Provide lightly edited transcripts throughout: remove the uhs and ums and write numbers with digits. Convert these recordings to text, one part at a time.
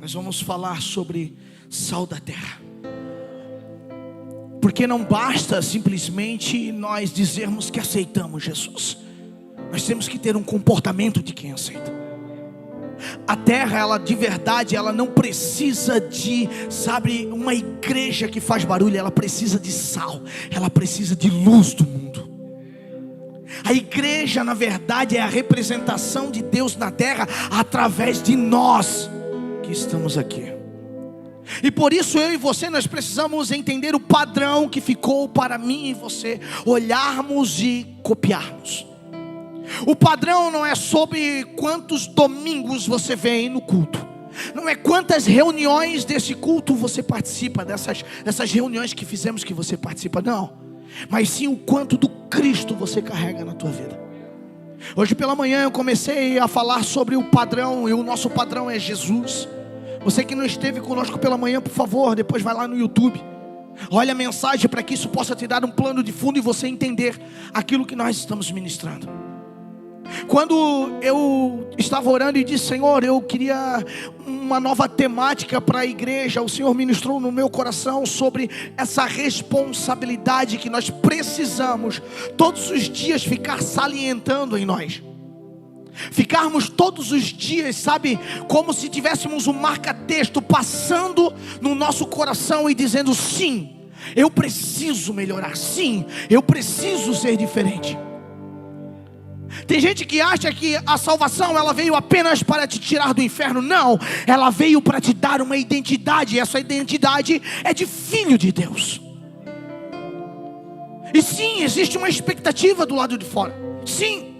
Nós vamos falar sobre sal da terra. Porque não basta simplesmente nós dizermos que aceitamos Jesus. Nós temos que ter um comportamento de quem aceita. A terra, ela de verdade, ela não precisa de, sabe, uma igreja que faz barulho. Ela precisa de sal. Ela precisa de luz do mundo. A igreja, na verdade, é a representação de Deus na terra através de nós que estamos aqui. E por isso eu e você, nós precisamos entender o padrão que ficou para mim e você olharmos e copiarmos. O padrão não é sobre quantos domingos você vem no culto, não é quantas reuniões desse culto você participa, dessas reuniões que fizemos que você participa, não, mas sim o quanto do Cristo você carrega na tua vida. Hoje pela manhã eu comecei a falar sobre o padrão, e o nosso padrão é Jesus. Você que não esteve conosco pela manhã, por favor, depois vai lá no YouTube, olha a mensagem para que isso possa te dar um plano de fundo e você entender aquilo que nós estamos ministrando. Quando eu estava orando e disse: Senhor, eu queria uma nova temática para a igreja, o Senhor ministrou no meu coração sobre essa responsabilidade que nós precisamos todos os dias ficar salientando em nós. Ficarmos todos os dias, sabe, como se tivéssemos um marca-texto passando no nosso coração e dizendo: sim, eu preciso melhorar, sim, eu preciso ser diferente. Tem gente que acha que a salvação ela veio apenas para te tirar do inferno. Não, ela veio para te dar uma identidade. E essa identidade é de filho de Deus. E sim, existe uma expectativa do lado de fora. Sim,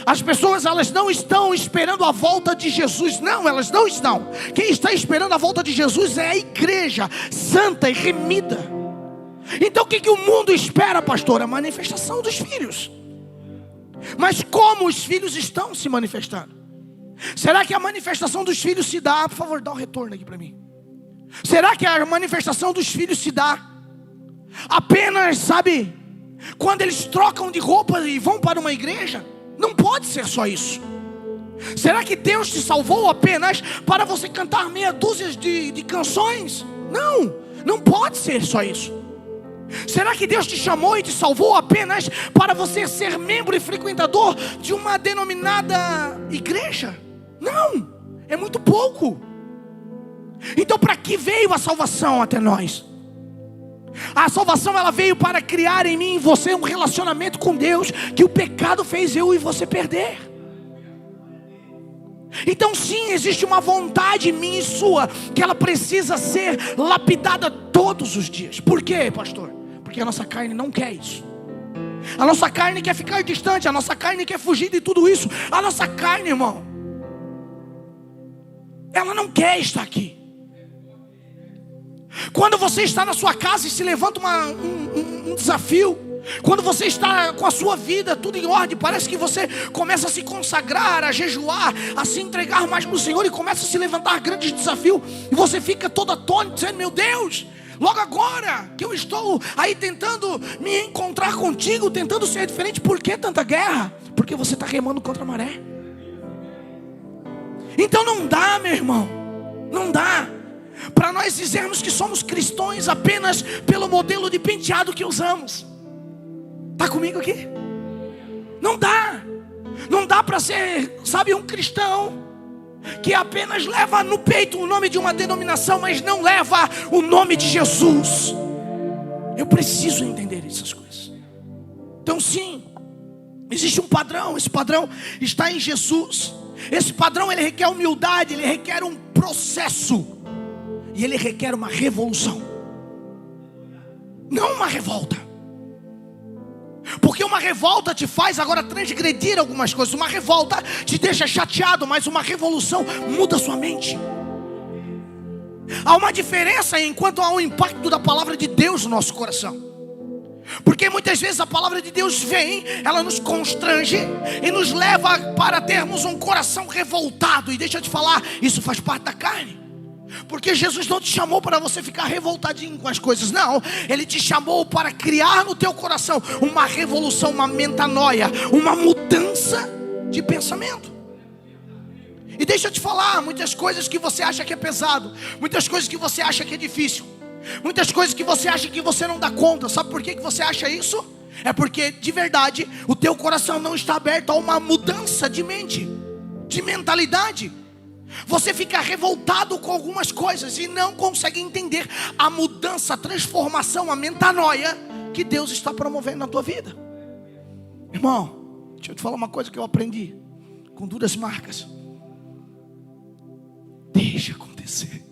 as pessoas elas não estão esperando a volta de Jesus. Não, elas não estão. Quem está esperando a volta de Jesus é a igreja santa e remida. Então o que o mundo espera, pastor? A manifestação dos filhos. Mas como os filhos estão se manifestando? Será que a manifestação dos filhos se dá? Por favor, dá um retorno aqui para mim. Será que a manifestação dos filhos se dá apenas, sabe, quando eles trocam de roupa e vão para uma igreja? Não pode ser só isso. Será que Deus te salvou apenas para você cantar meia dúzia de canções? Não, não pode ser só isso. Será que Deus te chamou e te salvou apenas para você ser membro e frequentador de uma denominada igreja? Não, é muito pouco. Então para que veio a salvação até nós? A salvação ela veio para criar em mim e em você um relacionamento com Deus que o pecado fez eu e você perder. Então sim, existe uma vontade minha e sua que ela precisa ser lapidada todos os dias. Por quê, pastor? Porque a nossa carne não quer isso. A nossa carne quer ficar distante. A nossa carne quer fugir de tudo isso. A nossa carne, irmão, ela não quer estar aqui. Quando você está na sua casa e se levanta um desafio, quando você está com a sua vida tudo em ordem, parece que você começa a se consagrar, a jejuar, a se entregar mais para o Senhor, e começa a se levantar grandes desafios, e você fica todo atônito, dizendo: meu Deus, logo agora que eu estou aí tentando me encontrar contigo, tentando ser diferente, por que tanta guerra? Porque você está remando contra a maré. Então não dá, meu irmão, não dá para nós dizermos que somos cristãos apenas pelo modelo de penteado que usamos. Está comigo aqui? Não dá. Não dá para ser, sabe, um cristão que apenas leva no peito o nome de uma denominação, mas não leva o nome de Jesus. Eu preciso entender essas coisas. Então sim, existe um padrão. Esse padrão está em Jesus. Esse padrão ele requer humildade, ele requer um processo, e ele requer uma revolução, não uma revolta. Porque uma revolta te faz agora transgredir algumas coisas. Uma revolta te deixa chateado, mas uma revolução muda a sua mente. Há uma diferença enquanto há o impacto da palavra de Deus no nosso coração. Porque muitas vezes a palavra de Deus vem, ela nos constrange e nos leva para termos um coração revoltado. E deixa eu te falar, isso faz parte da carne. Porque Jesus não te chamou para você ficar revoltadinho com as coisas, não. Ele te chamou para criar no teu coração uma revolução, uma metanoia, uma mudança de pensamento. E deixa eu te falar, muitas coisas que você acha que é pesado, muitas coisas que você acha que é difícil, muitas coisas que você acha que você não dá conta. Sabe por que você acha isso? É porque de verdade o teu coração não está aberto a uma mudança de mente, de mentalidade. Você fica revoltado com algumas coisas e não consegue entender a mudança, a transformação, a metanoia que Deus está promovendo na tua vida. Irmão, deixa eu te falar uma coisa que eu aprendi com duras marcas. Deixa acontecer.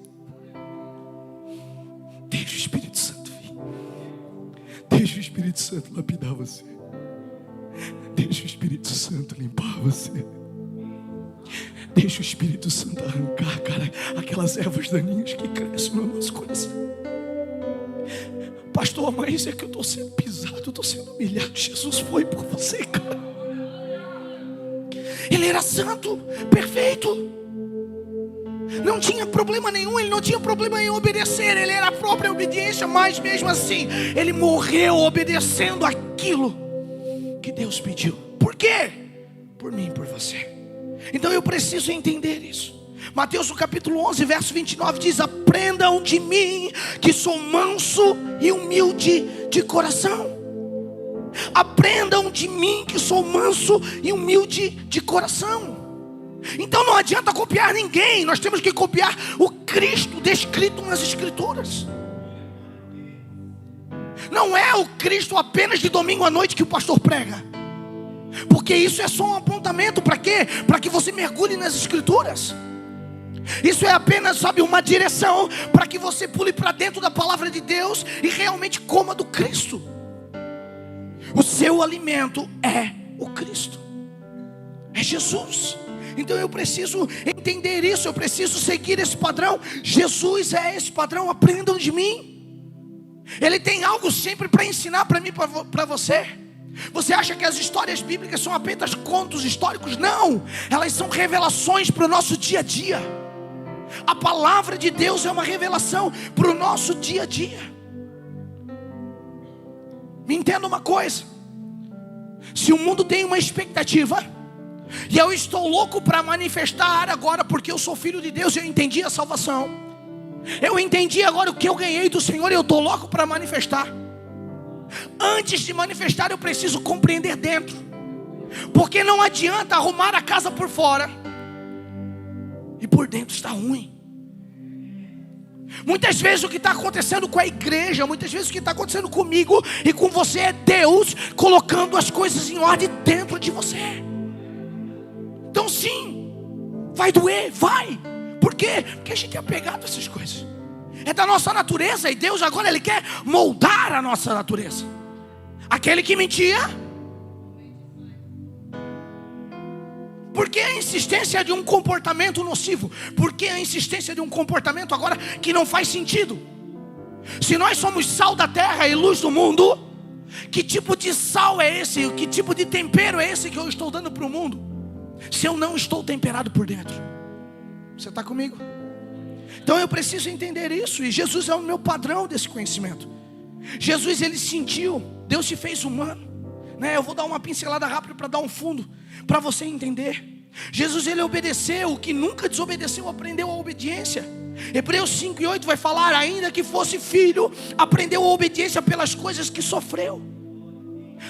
Deixa o Espírito Santo vir. Deixa o Espírito Santo lapidar você. Deixa o Espírito Santo limpar você. Deixa o Espírito Santo arrancar, cara, aquelas ervas daninhas que crescem no nosso coração. Pastor, mas é que eu estou sendo pisado, eu estou sendo humilhado. Jesus foi por você, cara. Ele era santo, perfeito, não tinha problema nenhum, ele não tinha problema em obedecer. Ele era a própria obediência, mas mesmo assim ele morreu obedecendo aquilo que Deus pediu. Por quê? Por mim e por você. Então eu preciso entender isso. Mateus no capítulo 11, verso 29 diz: aprendam de mim, que sou manso e humilde de coração. Aprendam de mim, que sou manso e humilde de coração. Então não adianta copiar ninguém, nós temos que copiar o Cristo descrito nas Escrituras. Não é o Cristo apenas de domingo à noite que o pastor prega, porque isso é só um apontamento. Para quê? Para que você mergulhe nas Escrituras. Isso é apenas, sabe, uma direção para que você pule para dentro da palavra de Deus e realmente coma do Cristo. O seu alimento é o Cristo, é Jesus. Então eu preciso entender isso, eu preciso seguir esse padrão. Jesus é esse padrão. Aprendam de mim. Ele tem algo sempre para ensinar para mim, para você. Você acha que as histórias bíblicas são apenas contos históricos? Não, elas são revelações para o nosso dia a dia. A palavra de Deus é uma revelação para o nosso dia a dia. Me entenda uma coisa: se o mundo tem uma expectativa, e eu estou louco para manifestar agora, porque eu sou filho de Deus, eu entendi a salvação, eu entendi agora o que eu ganhei do Senhor, e eu estou louco para manifestar. Antes de manifestar eu preciso compreender dentro, porque não adianta arrumar a casa por fora e por dentro está ruim. Muitas vezes o que está acontecendo com a igreja, muitas vezes o que está acontecendo comigo e com você é Deus colocando as coisas em ordem dentro de você. Então sim, vai doer, vai. Por quê? Porque a gente é apegado a essas coisas. É da nossa natureza, e Deus agora Ele quer moldar a nossa natureza. Aquele que mentia, por que a insistência de um comportamento nocivo? Por que a insistência de um comportamento agora que não faz sentido? Se nós somos sal da terra e luz do mundo, que tipo de sal é esse? Que tipo de tempero é esse que eu estou dando para o mundo, se eu não estou temperado por dentro? Você está comigo? Então eu preciso entender isso. E Jesus é o meu padrão desse conhecimento. Jesus, Ele sentiu. Deus se fez humano, né? Eu vou dar uma pincelada rápida para dar um fundo, para você entender. Jesus, Ele obedeceu. O que nunca desobedeceu aprendeu a obediência. Hebreus 5:8 vai falar: ainda que fosse filho, aprendeu a obediência pelas coisas que sofreu.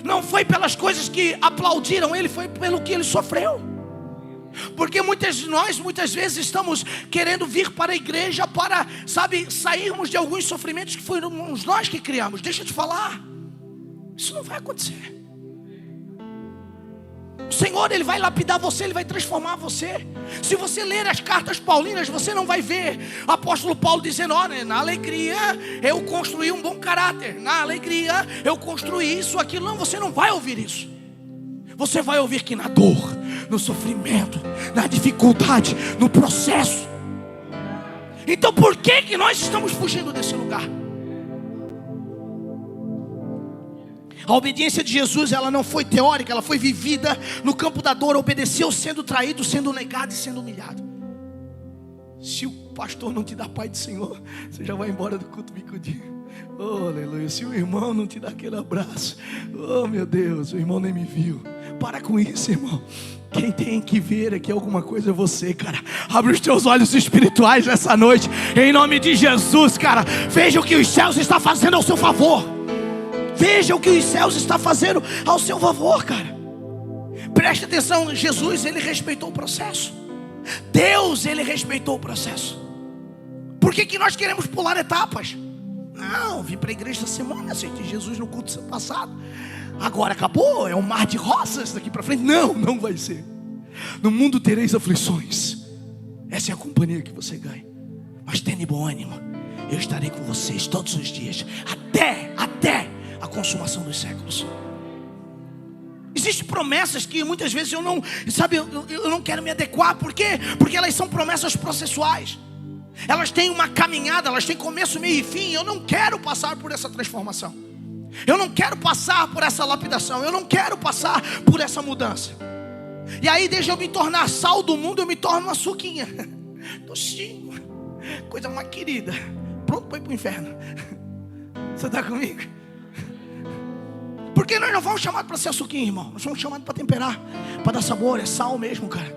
Não foi pelas coisas que aplaudiram Ele, foi pelo que Ele sofreu. Porque muitas de nós, muitas vezes estamos querendo vir para a igreja para, sabe, sairmos de alguns sofrimentos que fomos nós que criamos. Deixa eu te falar, isso não vai acontecer. O Senhor, Ele vai lapidar você, Ele vai transformar você. Se você ler as cartas paulinas, você não vai ver o apóstolo Paulo dizendo: olha, na alegria eu construí um bom caráter, na alegria eu construí isso, aquilo. Não, você não vai ouvir isso. Você vai ouvir que na dor, no sofrimento, na dificuldade, no processo. Então por que nós estamos fugindo desse lugar? A obediência de Jesus, ela não foi teórica, ela foi vivida no campo da dor. Obedeceu sendo traído, sendo negado e sendo humilhado. Se o pastor não te dá paz do Senhor, você já vai embora do culto bicudinho. Oh, aleluia. Se o irmão não te dá aquele abraço, oh meu Deus, o irmão nem me viu. para com isso, irmão. Quem tem que ver aqui alguma coisa é você, cara. Abre os teus olhos espirituais nessa noite, em nome de Jesus, cara. Veja o que os céus estão fazendo ao seu favor. Veja o que os céus estão fazendo ao seu favor, cara. Preste atenção, Jesus, ele respeitou o processo. Deus, ele respeitou o processo. Por que nós queremos pular etapas? Não, vim para a igreja essa semana, aceitei Jesus no culto passado. Agora acabou, é um mar de rosas daqui para frente. Não, não vai ser. No mundo tereis aflições. Essa é a companhia que você ganha. Mas tenha bom ânimo. Eu estarei com vocês todos os dias, até a consumação dos séculos. Existem promessas que muitas vezes eu não quero me adequar. Por quê? Porque elas são promessas processuais. Elas têm uma caminhada, elas têm começo, meio e fim. Eu não quero passar por essa transformação. Eu não quero passar por essa lapidação. Eu não quero passar por essa mudança. E aí deixa eu me tornar sal do mundo, eu me torno uma suquinha. Docinho, coisa mais querida, pronto para ir para o inferno. Você está comigo? Porque nós não fomos chamados para ser açuquinha, irmão. Nós fomos chamados para temperar, para dar sabor, é sal mesmo, cara.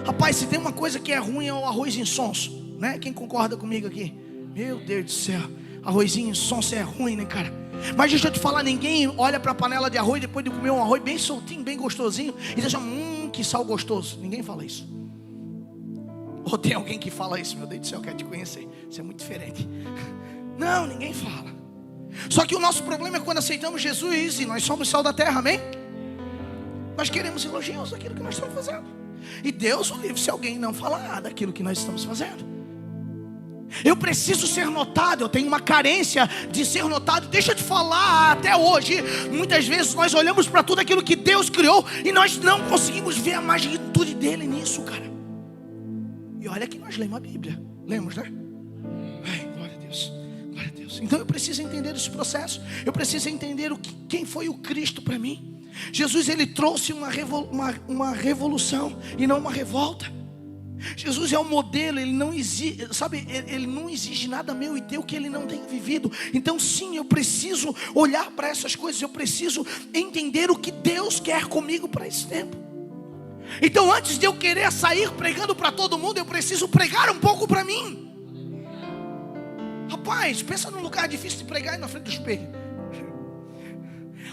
Rapaz, se tem uma coisa que é ruim é o arroz insonso, né? Quem concorda comigo aqui? Meu Deus do céu, arrozinho insonso é ruim, né, cara? Mas deixa eu te falar, ninguém olha para a panela de arroz depois de comer um arroz bem soltinho, bem gostosinho e deixa, que sal gostoso. Ninguém fala isso. Ou tem alguém que fala isso? Meu Deus do céu, eu quero te conhecer. Isso é muito diferente. Não, ninguém fala. Só que o nosso problema é quando aceitamos Jesus e nós somos sal da terra, amém? Nós queremos elogios daquilo que nós estamos fazendo. E Deus o livre se alguém não falar daquilo que nós estamos fazendo. Eu preciso ser notado, eu tenho uma carência de ser notado. Deixa eu te falar, até hoje, muitas vezes nós olhamos para tudo aquilo que Deus criou e nós não conseguimos ver a magnitude dele nisso, cara. E olha que nós lemos a Bíblia, lemos, né? Ai, glória a Deus, glória a Deus. Então eu preciso entender esse processo. Eu preciso entender quem foi o Cristo para mim. Jesus, ele trouxe uma revolução e não uma revolta. Jesus é o modelo, ele não exige, sabe, ele não exige nada meu e teu que ele não tenha vivido. Então sim, eu preciso olhar para essas coisas, eu preciso entender o que Deus quer comigo para esse tempo. Então antes de eu querer sair pregando para todo mundo, eu preciso pregar um pouco para mim. Rapaz, pensa num lugar difícil de pregar aí na frente do espelho,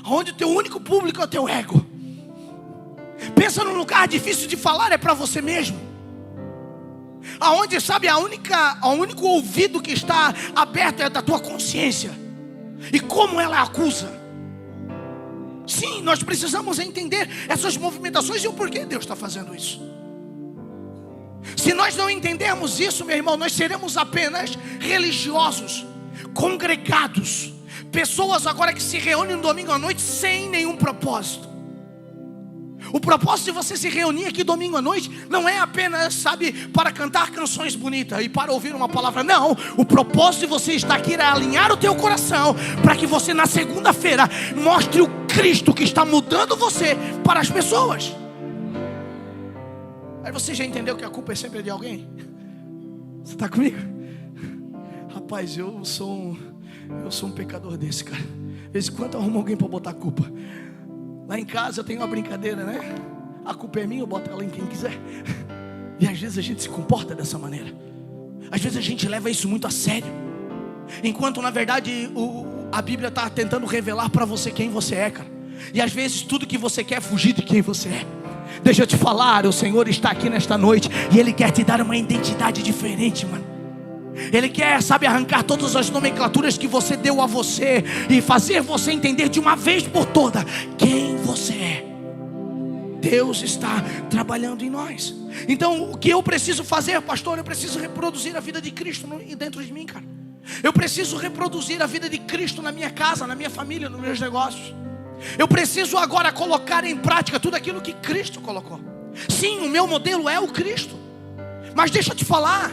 onde o teu único público é o teu ego. Pensa num lugar difícil de falar é para você mesmo. Aonde, sabe, o único ouvido que está aberto é da tua consciência. E como ela acusa. Sim, nós precisamos entender essas movimentações e o porquê Deus está fazendo isso. Se nós não entendermos isso, meu irmão, nós seremos apenas religiosos, congregados, pessoas agora que se reúnem no domingo à noite sem nenhum propósito. O propósito de você se reunir aqui domingo à noite não é apenas, sabe, para cantar canções bonitas e para ouvir uma palavra. Não, o propósito de você estar aqui é alinhar o teu coração para que você na segunda-feira mostre o Cristo que está mudando você para as pessoas. Aí você já entendeu que a culpa é sempre de alguém? Você está comigo? Rapaz, eu sou um pecador desse, cara. De vez em quando eu arrumo alguém para botar a culpa. Lá em casa eu tenho uma brincadeira, né? A culpa é minha, eu boto ela em quem quiser. E às vezes a gente se comporta dessa maneira. Às vezes a gente leva isso muito a sério. Enquanto na verdade a Bíblia está tentando revelar para você quem você é, cara. E às vezes tudo que você quer é fugir de quem você é. Deixa eu te falar, o Senhor está aqui nesta noite e Ele quer te dar uma identidade diferente, mano. Ele quer, sabe, arrancar todas as nomenclaturas que você deu a você e fazer você entender de uma vez por toda quem você é. Deus está trabalhando em nós. Então o que eu preciso fazer, pastor? Eu preciso reproduzir a vida de Cristo dentro de mim, cara. Eu preciso reproduzir a vida de Cristo na minha casa, na minha família, nos meus negócios. Eu preciso agora colocar em prática tudo aquilo que Cristo colocou. Sim, o meu modelo é o Cristo. Mas deixa eu te falar,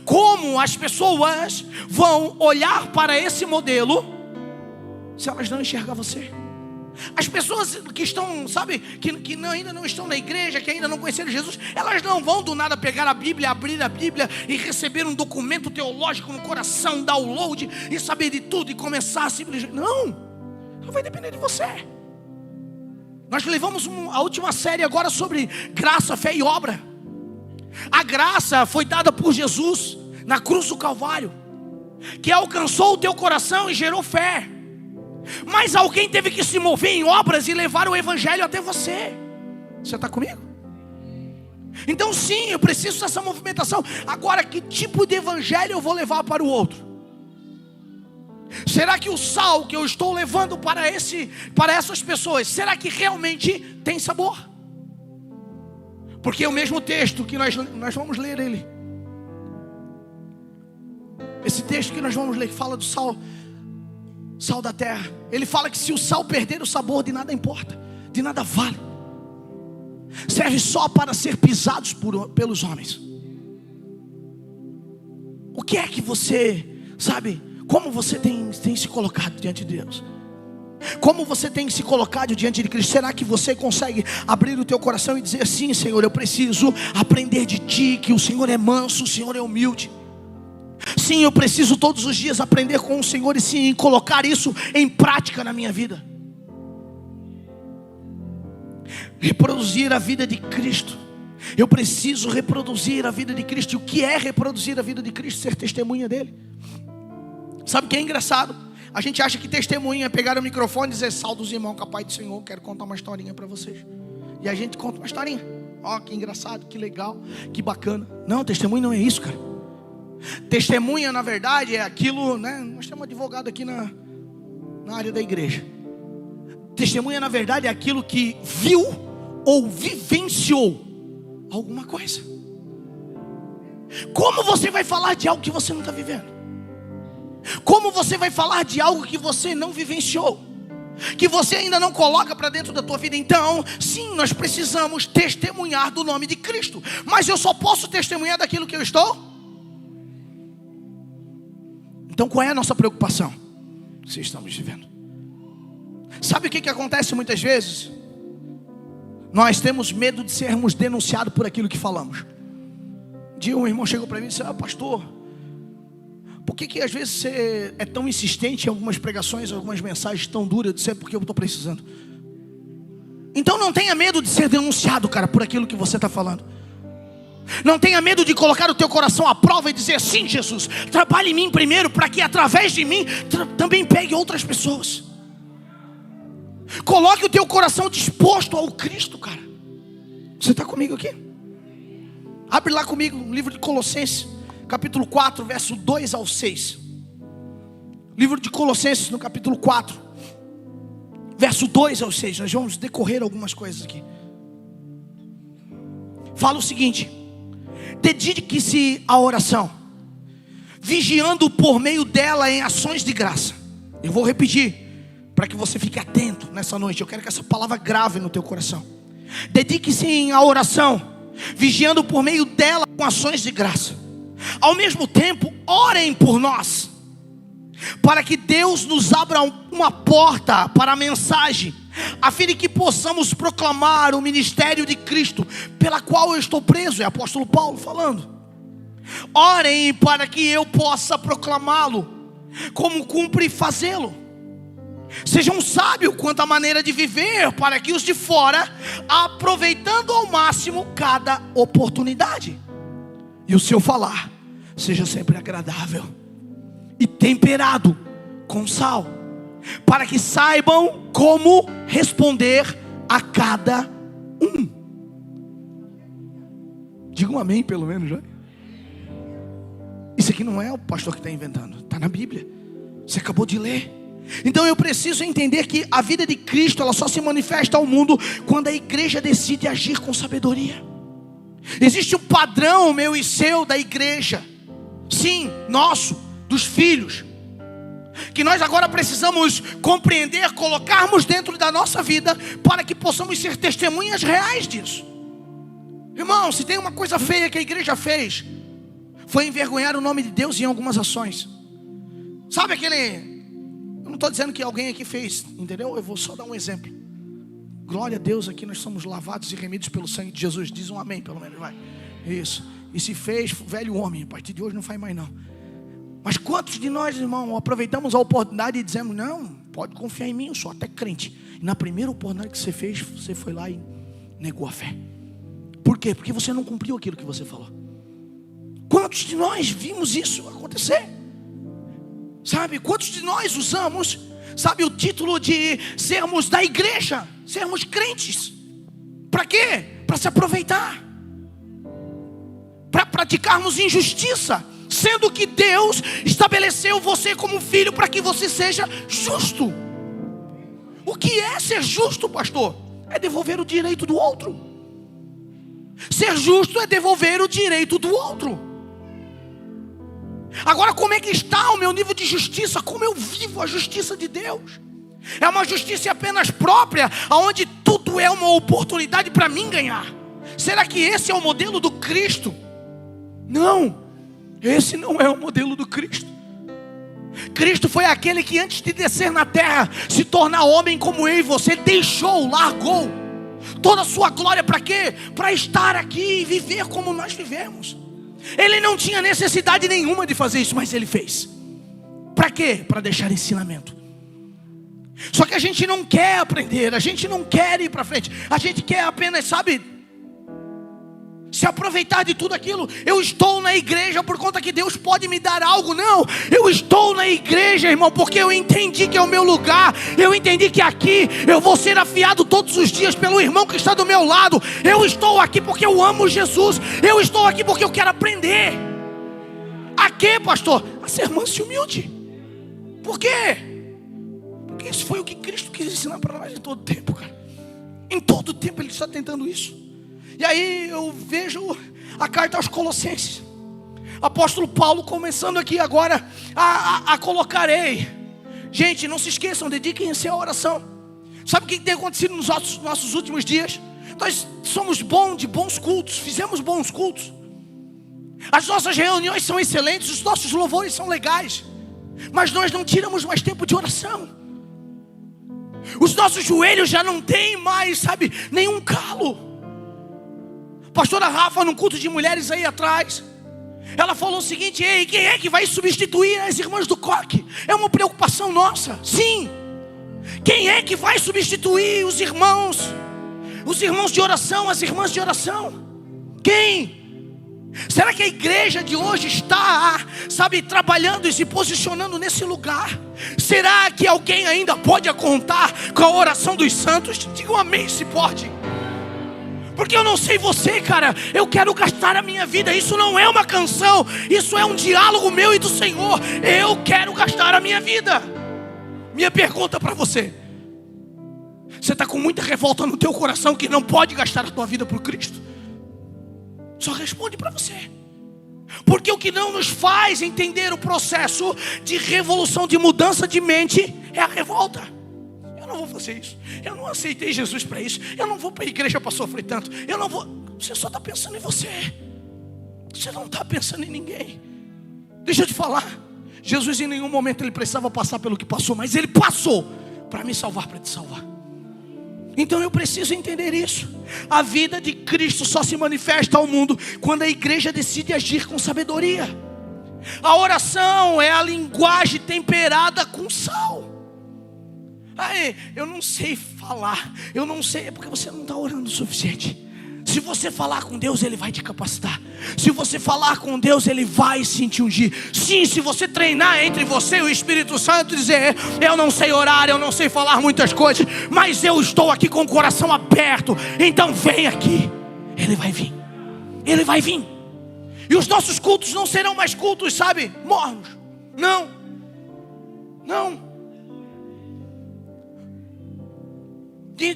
como as pessoas vão olhar para esse modelo se elas não enxergar você? As pessoas que estão, sabe, que ainda não estão na igreja, que ainda não conheceram Jesus, elas não vão do nada pegar a Bíblia, abrir a Bíblia e receber um documento teológico no coração, download e saber de tudo e começar a simplesmente. Não, vai depender de você. Nós levamos a última série agora sobre graça, fé e obra. A graça foi dada por Jesus na cruz do Calvário, que alcançou o teu coração e gerou fé. Mas alguém teve que se mover em obras e levar o evangelho até você. Você está comigo? Então sim, eu preciso dessa movimentação. Agora, que tipo de evangelho eu vou levar para o outro? Será que o sal que eu estou levando para essas pessoas, será que realmente tem sabor? Porque o mesmo texto que nós vamos ler ele, esse texto que nós vamos ler, que fala do sal da terra, ele fala que se o sal perder o sabor, de nada importa, de nada vale, serve só para ser pisados pelos homens. O que é que você, sabe, como você tem se colocado diante de Deus? Como você tem se colocado diante de Cristo? Será que você consegue abrir o teu coração e dizer assim: Senhor, eu preciso aprender de Ti, que o Senhor é manso, o Senhor é humilde. Sim, eu preciso todos os dias aprender com o Senhor e sim, colocar isso em prática na minha vida. Reproduzir a vida de Cristo. Eu preciso reproduzir a vida de Cristo. E o que é reproduzir a vida de Cristo? Ser testemunha dele. Sabe o que é engraçado? A gente acha que testemunha é pegar o microfone e dizer: saudos irmãos, capaz do Senhor, quero contar uma historinha para vocês. E a gente conta uma historinha. Ó, que engraçado, que legal, que bacana. Não, testemunho não é isso, cara. Testemunha, na verdade, é aquilo, né? Nós temos um advogado aqui na área da igreja. Testemunha, na verdade, é aquilo que viu ou vivenciou alguma coisa. Como você vai falar de algo que você não está vivendo? Como você vai falar de algo que você não vivenciou, que você ainda não coloca para dentro da tua vida? Então, sim, nós precisamos testemunhar do nome de Cristo. Mas eu só posso testemunhar daquilo que eu estou. Então qual é a nossa preocupação? Se estamos vivendo. Sabe o que acontece muitas vezes? Nós temos medo de sermos denunciados por aquilo que falamos. Um dia um irmão chegou para mim e disse: pastor, por que às vezes você é tão insistente em algumas pregações, algumas mensagens tão duras? Eu disse: é porque eu estou precisando. Então não tenha medo de ser denunciado, cara, por aquilo que você está falando. Não tenha medo de colocar o teu coração à prova e dizer: sim, Jesus, trabalhe em mim primeiro, para que através de mim também pegue outras pessoas. Coloque o teu coração disposto ao Cristo, cara. Você está comigo aqui? Abre lá comigo o livro de Colossenses, capítulo 4, verso 2 ao 6. Livro de Colossenses, no capítulo 4, verso 2 ao 6. Nós vamos decorrer algumas coisas aqui. Fala o seguinte: dedique-se à oração, vigiando por meio dela em ações de graça. Eu vou repetir, para que você fique atento nessa noite. Eu quero que essa palavra grave no teu coração. Dedique-se à oração, vigiando por meio dela com ações de graça. Ao mesmo tempo, orem por nós, para que Deus nos abra uma porta para a mensagem, a fim de que possamos proclamar o ministério de Cristo, pela qual eu estou preso. É o apóstolo Paulo falando. Orem para que eu possa proclamá-lo, como cumpre fazê-lo. Sejam sábios quanto à maneira de viver, para que os de fora, aproveitando ao máximo cada oportunidade, e o seu falar seja sempre agradável e temperado com sal, para que saibam como responder a cada um. Diga um amém, pelo menos, já. Isso aqui não é o pastor que está inventando, está na Bíblia. Você acabou de ler. Então eu preciso entender que a vida de Cristo, ela só se manifesta ao mundo quando a igreja decide agir com sabedoria. Existe um padrão meu e seu da igreja, sim, nosso, dos filhos, que nós agora precisamos compreender, colocarmos dentro da nossa vida, para que possamos ser testemunhas reais disso. Irmão, se tem uma coisa feia que a igreja fez, foi envergonhar o nome de Deus em algumas ações. Sabe aquele... Eu não estou dizendo que alguém aqui fez, entendeu? Eu vou só dar um exemplo. Glória a Deus, aqui nós somos lavados e remidos pelo sangue de Jesus. Diz um amém, pelo menos, vai. Isso. E se fez, velho homem, a partir de hoje não faz mais não. Mas quantos de nós, irmão, aproveitamos a oportunidade e dizemos: não, pode confiar em mim, eu sou até crente. E na primeira oportunidade que você fez, você foi lá e negou a fé. Por quê? Porque você não cumpriu aquilo que você falou. Quantos de nós vimos isso acontecer? Sabe, quantos de nós usamos, sabe, o título de sermos da igreja, sermos crentes? Para quê? Para se aproveitar, para praticarmos injustiça, sendo que Deus estabeleceu você como filho para que você seja justo. O que é ser justo, pastor? É devolver o direito do outro. Ser justo é devolver o direito do outro. Agora, como é que está o meu nível de justiça? Como eu vivo a justiça de Deus? É uma justiça apenas própria, onde tudo é uma oportunidade para mim ganhar. Será que esse é o modelo do Cristo? Não, esse não é o modelo do Cristo. Cristo foi aquele que antes de descer na terra, se tornar homem como eu e você, deixou, largou toda a sua glória para quê? Para estar aqui e viver como nós vivemos. Ele não tinha necessidade nenhuma de fazer isso, mas ele fez. Para quê? Para deixar ensinamento. Só que a gente não quer aprender, a gente não quer ir para frente, a gente quer apenas, sabe, se aproveitar de tudo aquilo. Eu estou na igreja por conta que Deus pode me dar algo. Não, eu estou na igreja, irmão, porque eu entendi que é o meu lugar. Eu entendi que aqui eu vou ser afiado todos os dias pelo irmão que está do meu lado. Eu estou aqui porque eu amo Jesus. Eu estou aqui porque eu quero aprender. A quê, pastor? A ser manso e humilde. Por quê? Porque isso foi o que Cristo quis ensinar para nós em todo tempo, cara. Em todo tempo Ele está tentando isso. E aí eu vejo a carta aos Colossenses, apóstolo Paulo começando aqui agora a colocar: ei, gente, não se esqueçam, dediquem-se à oração. Sabe o que tem acontecido nos nossos últimos dias? Nós somos de bons cultos, fizemos bons cultos. As nossas reuniões são excelentes, os nossos louvores são legais, mas nós não tiramos mais tempo de oração. Os nossos joelhos já não têm mais, sabe, nenhum calo. Pastora Rafa, num culto de mulheres aí atrás, ela falou o seguinte: ei, quem é que vai substituir as irmãs do coque? É uma preocupação nossa. Sim, quem é que vai substituir os irmãos de oração, as irmãs de oração? Quem? Será que a igreja de hoje está, sabe, trabalhando e se posicionando nesse lugar? Será que alguém ainda pode contar com a oração dos santos? Diga um amém se pode. Porque eu não sei você, cara, eu quero gastar a minha vida. Isso não é uma canção, isso é um diálogo meu e do Senhor. Eu quero gastar a minha vida. Minha pergunta para você: você está com muita revolta no teu coração que não pode gastar a tua vida por Cristo? Só responde para você. Porque o que não nos faz entender o processo de revolução, de mudança de mente, é a revolta. Eu não vou fazer isso, eu não aceitei Jesus para isso, eu não vou para a igreja para sofrer tanto, eu não vou. Você só está pensando em você, você não está pensando em ninguém. Deixa eu te falar, Jesus em nenhum momento ele precisava passar pelo que passou, mas ele passou para me salvar, para te salvar. Então eu preciso entender isso. A vida de Cristo só se manifesta ao mundo quando a igreja decide agir com sabedoria. A oração é a linguagem temperada com sal. Aí, eu não sei falar, eu não sei, é porque você não está orando o suficiente. Se você falar com Deus, Ele vai te capacitar. Se você falar com Deus, Ele vai te ungir. Sim, se você treinar entre você e o Espírito Santo, dizer: eu não sei orar, eu não sei falar muitas coisas, mas eu estou aqui com o coração aberto, então vem aqui. Ele vai vir, Ele vai vir. E os nossos cultos não serão mais cultos, sabe, mornos. Não, não.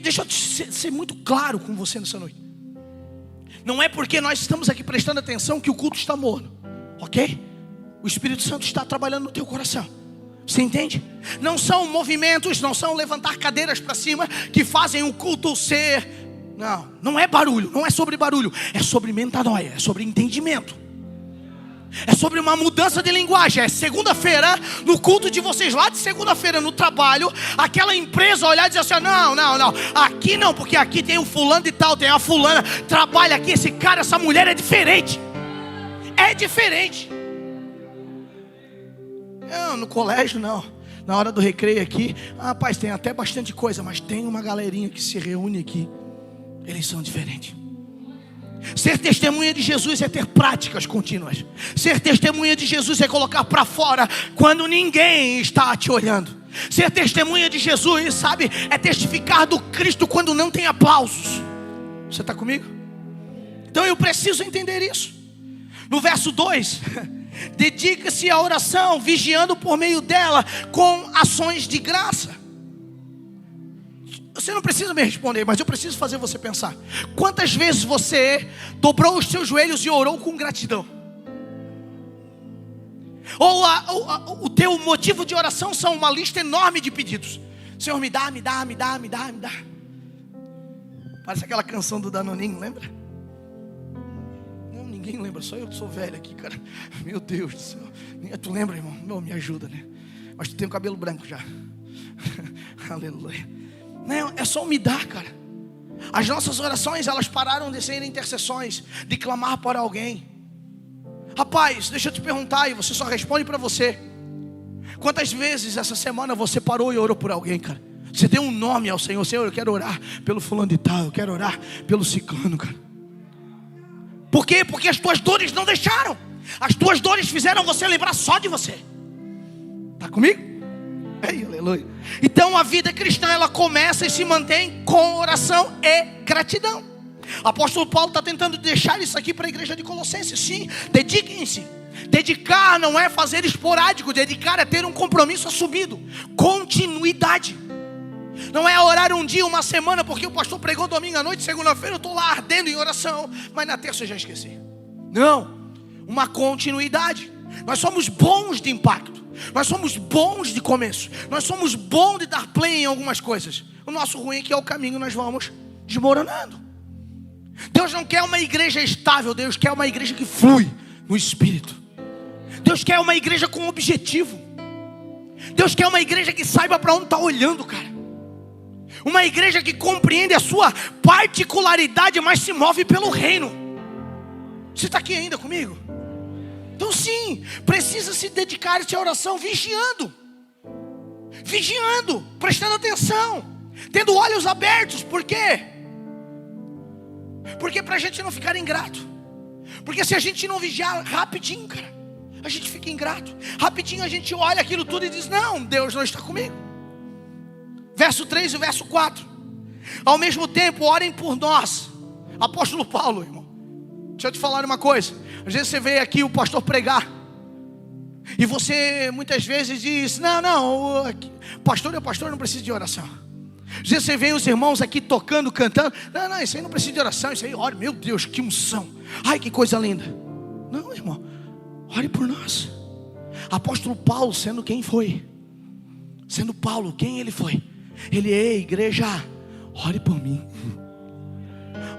Deixa eu ser muito claro com você nessa noite. Não é porque nós estamos aqui prestando atenção que o culto está morno, ok? O Espírito Santo está trabalhando no teu coração. Você entende? Não são movimentos, não são levantar cadeiras para cima que fazem o culto ser. Não, não é barulho, não é sobre barulho. É sobre metanoia, é sobre entendimento. É sobre uma mudança de linguagem. É segunda-feira, no culto de vocês lá de segunda-feira no trabalho, aquela empresa olhar e dizer assim: não, aqui não, porque aqui tem o fulano e tal, tem a fulana, trabalha aqui, esse cara, essa mulher é diferente. É diferente. Não, no colégio não. Na hora do recreio aqui, rapaz, tem até bastante coisa, mas tem uma galerinha que se reúne aqui. Eles são diferentes. Ser testemunha de Jesus é ter práticas contínuas. Ser testemunha de Jesus é colocar para fora quando ninguém está te olhando. Ser testemunha de Jesus, sabe, é testificar do Cristo quando não tem aplausos. Você está comigo? Então eu preciso entender isso. No verso 2, dedica-se à oração, vigiando por meio dela com ações de graça. Você não precisa me responder, mas eu preciso fazer você pensar. Quantas vezes você dobrou os seus joelhos e orou com gratidão? Ou o teu motivo de oração são uma lista enorme de pedidos. Senhor, me dá, me dá, me dá, me dá, me dá. Parece aquela canção do Danoninho, lembra? Não, ninguém lembra, só eu que sou velho aqui, cara. Meu Deus do céu. Tu lembra, irmão? Não, me ajuda, né? Mas tu tem o cabelo branco já. Aleluia. Não, é só me dar, cara. As nossas orações, elas pararam de ser intercessões, de clamar por alguém. Rapaz, deixa eu te perguntar, e você só responde para você. Quantas vezes essa semana você parou e orou por alguém, cara? Você deu um nome ao Senhor. Senhor, eu quero orar pelo fulano de tal, eu quero orar pelo ciclano, cara. Por quê? Porque as tuas dores não deixaram. As tuas dores fizeram você lembrar só de você. Tá comigo? Ei, aleluia. Então a vida cristã, ela começa e se mantém com oração e gratidão. O apóstolo Paulo está tentando deixar isso aqui para a igreja de Colossenses. Sim, dediquem-se. Dedicar não é fazer esporádico. Dedicar é ter um compromisso assumido. Continuidade. Não é orar um dia, uma semana, porque o pastor pregou domingo à noite, segunda-feira eu estou lá ardendo em oração, mas na terça eu já esqueci. Não, uma continuidade. Nós somos bons de impacto. Nós somos bons de começo. Nós somos bons de dar play em algumas coisas. O nosso ruim é que é o caminho, nós vamos desmoronando. Deus não quer uma igreja estável. Deus quer uma igreja que flui no Espírito. Deus quer uma igreja com objetivo. Deus quer uma igreja que saiba para onde está olhando, cara. Uma igreja que compreende a sua particularidade, mas se move pelo reino. Você está aqui ainda comigo? Então sim, precisa se dedicar a oração vigiando. Vigiando, prestando atenção, tendo olhos abertos. Por quê? Porque para a gente não ficar ingrato. Porque se a gente não vigiar rapidinho, cara, a gente fica ingrato. Rapidinho a gente olha aquilo tudo e diz: não, Deus não está comigo. Verso 3 e verso 4. Ao mesmo tempo, orem por nós. Apóstolo Paulo, irmão, deixa eu te falar uma coisa. Às vezes você vê aqui o pastor pregar e você muitas vezes diz: não, pastor é pastor, não precisa de oração. Às vezes você vê os irmãos aqui tocando, cantando: não, isso aí não precisa de oração. Isso aí, ore, meu Deus, que unção. Ai, que coisa linda. Não, irmão, ore por nós. Apóstolo Paulo, sendo quem foi, sendo Paulo, quem ele foi? Ele: ei, igreja, ore por mim.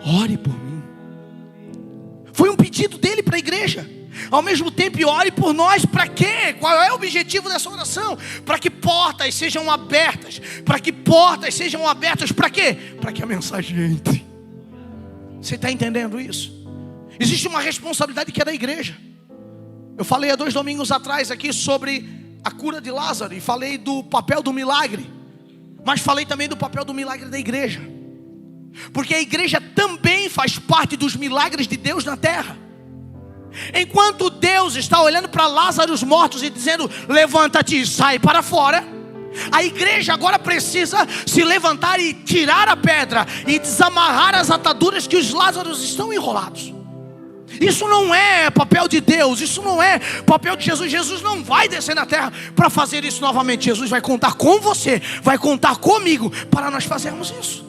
Ore por mim. Foi um pedido dele para a igreja. Ao mesmo tempo, ore por nós. Para quê? Qual é o objetivo dessa oração? Para que portas sejam abertas. Para que portas sejam abertas. Para quê? Para que a mensagem entre. Você está entendendo isso? Existe uma responsabilidade que é da igreja. Eu falei há 2 domingos atrás aqui sobre a cura de Lázaro, e falei do papel do milagre, mas falei também do papel do milagre da igreja, porque a igreja também faz parte dos milagres de Deus na terra. Enquanto Deus está olhando para Lázaro os mortos e dizendo: levanta-te e sai para fora, a igreja agora precisa se levantar e tirar a pedra e desamarrar as ataduras que os Lázaros estão enrolados. Isso não é papel de Deus, isso não é papel de Jesus. Jesus não vai descer na terra para fazer isso novamente. Jesus vai contar com você, vai contar comigo para nós fazermos isso.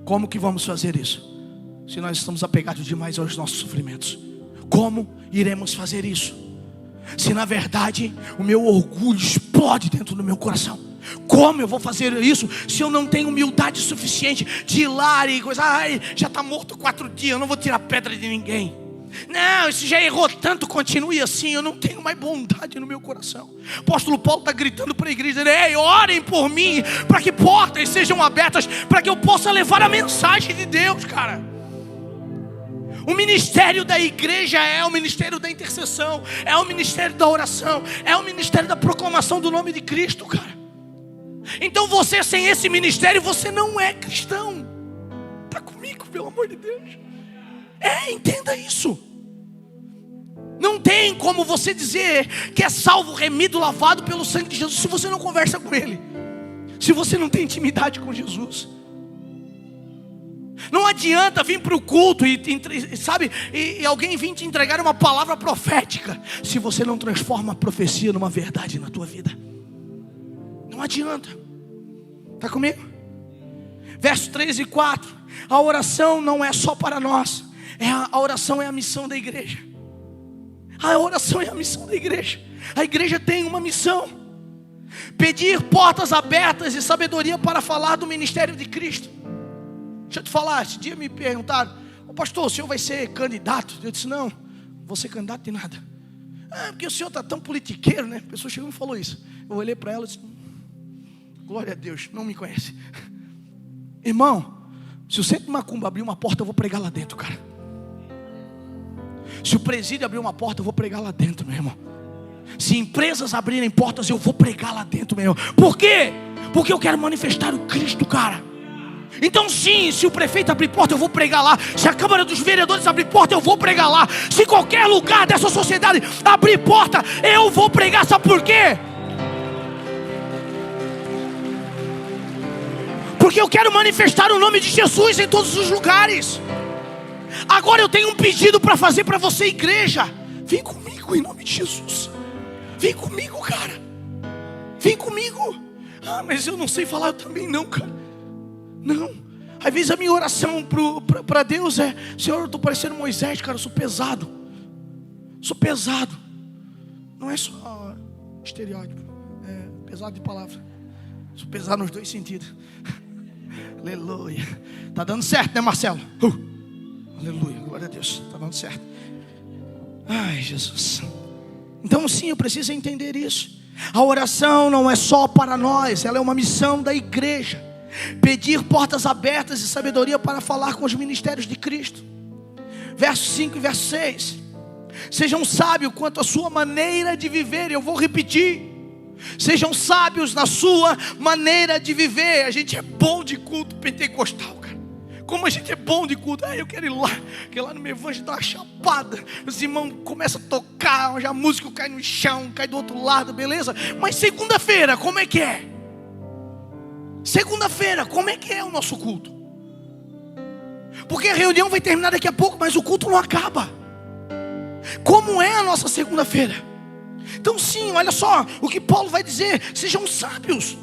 Como que vamos fazer isso? Se nós estamos apegados demais aos nossos sofrimentos. Como iremos fazer isso? Se na verdade o meu orgulho explode dentro do meu coração. Como eu vou fazer isso se eu não tenho humildade suficiente de ir lá e coisa? Ai, já está morto 4 dias, eu não vou tirar pedra de ninguém. Não, esse já errou tanto, continue assim. Eu não tenho mais bondade no meu coração. O apóstolo Paulo está gritando para a igreja: ei, orem por mim, para que portas sejam abertas, para que eu possa levar a mensagem de Deus, cara. O ministério da igreja é o ministério da intercessão, é o ministério da oração, é o ministério da proclamação do nome de Cristo, cara. Então você sem esse ministério, você não é cristão. Está comigo, pelo amor de Deus. Entenda isso. Não tem como você dizer que é salvo, remido, lavado pelo sangue de Jesus, se você não conversa com Ele, se você não tem intimidade com Jesus. Não adianta vir para o culto e alguém vir te entregar uma palavra profética, se você não transforma a profecia numa verdade na tua vida. Não adianta. Está comigo? Verso 3 e 4. A oração não é só para nós. A oração é a missão da igreja. A oração é a missão da igreja. A igreja tem uma missão: pedir portas abertas e sabedoria para falar do ministério de Cristo. Deixa eu te falar, esse dia me perguntaram: pastor, o senhor vai ser candidato? Eu disse: não, vou ser candidato de nada. Porque o senhor está tão politiqueiro, né? A pessoa chegou e me falou isso. Eu olhei para ela e disse: glória a Deus, não me conhece. Irmão, se o centro de Macumba abrir uma porta, eu vou pregar lá dentro, cara. Se o presídio abrir uma porta, eu vou pregar lá dentro, meu irmão. Se empresas abrirem portas, eu vou pregar lá dentro, meu irmão. Por quê? Porque eu quero manifestar o Cristo, cara. Então sim, se o prefeito abrir porta, eu vou pregar lá. Se a Câmara dos Vereadores abrir porta, eu vou pregar lá. Se qualquer lugar dessa sociedade abrir porta, eu vou pregar. Sabe por quê? Porque eu quero manifestar o nome de Jesus em todos os lugares. Agora eu tenho um pedido para fazer para você, igreja. Vem comigo em nome de Jesus. Vem comigo, cara. Vem comigo. Mas eu não sei falar, eu também não, cara. Não. Às vezes a minha oração para Deus é: Senhor, eu estou parecendo Moisés, cara. Eu sou pesado. Sou pesado. Não é só estereótipo, é pesado de palavra. Sou pesado nos dois sentidos. Aleluia. Tá dando certo, né, Marcelo? Aleluia, glória a Deus. Tá dando certo. Ai, Jesus. Então sim, eu preciso entender isso. A oração não é só para nós, ela é uma missão da igreja. Pedir portas abertas e sabedoria para falar com os ministérios de Cristo. Verso 5 e verso 6. Sejam sábios quanto à sua maneira de viver. Eu vou repetir: sejam sábios na sua maneira de viver. A gente é bom de culto pentecostal, cara. Como a gente é bom de culto. Eu quero ir lá, porque lá no meu evangelho dá uma chapada. Os irmãos começam a tocar, já a música cai no chão, cai do outro lado, beleza? Mas segunda-feira, como é que é? Segunda-feira, como é que é o nosso culto? Porque a reunião vai terminar daqui a pouco, mas o culto não acaba. Como é a nossa segunda-feira? Então sim, olha só o que Paulo vai dizer: sejam sábios,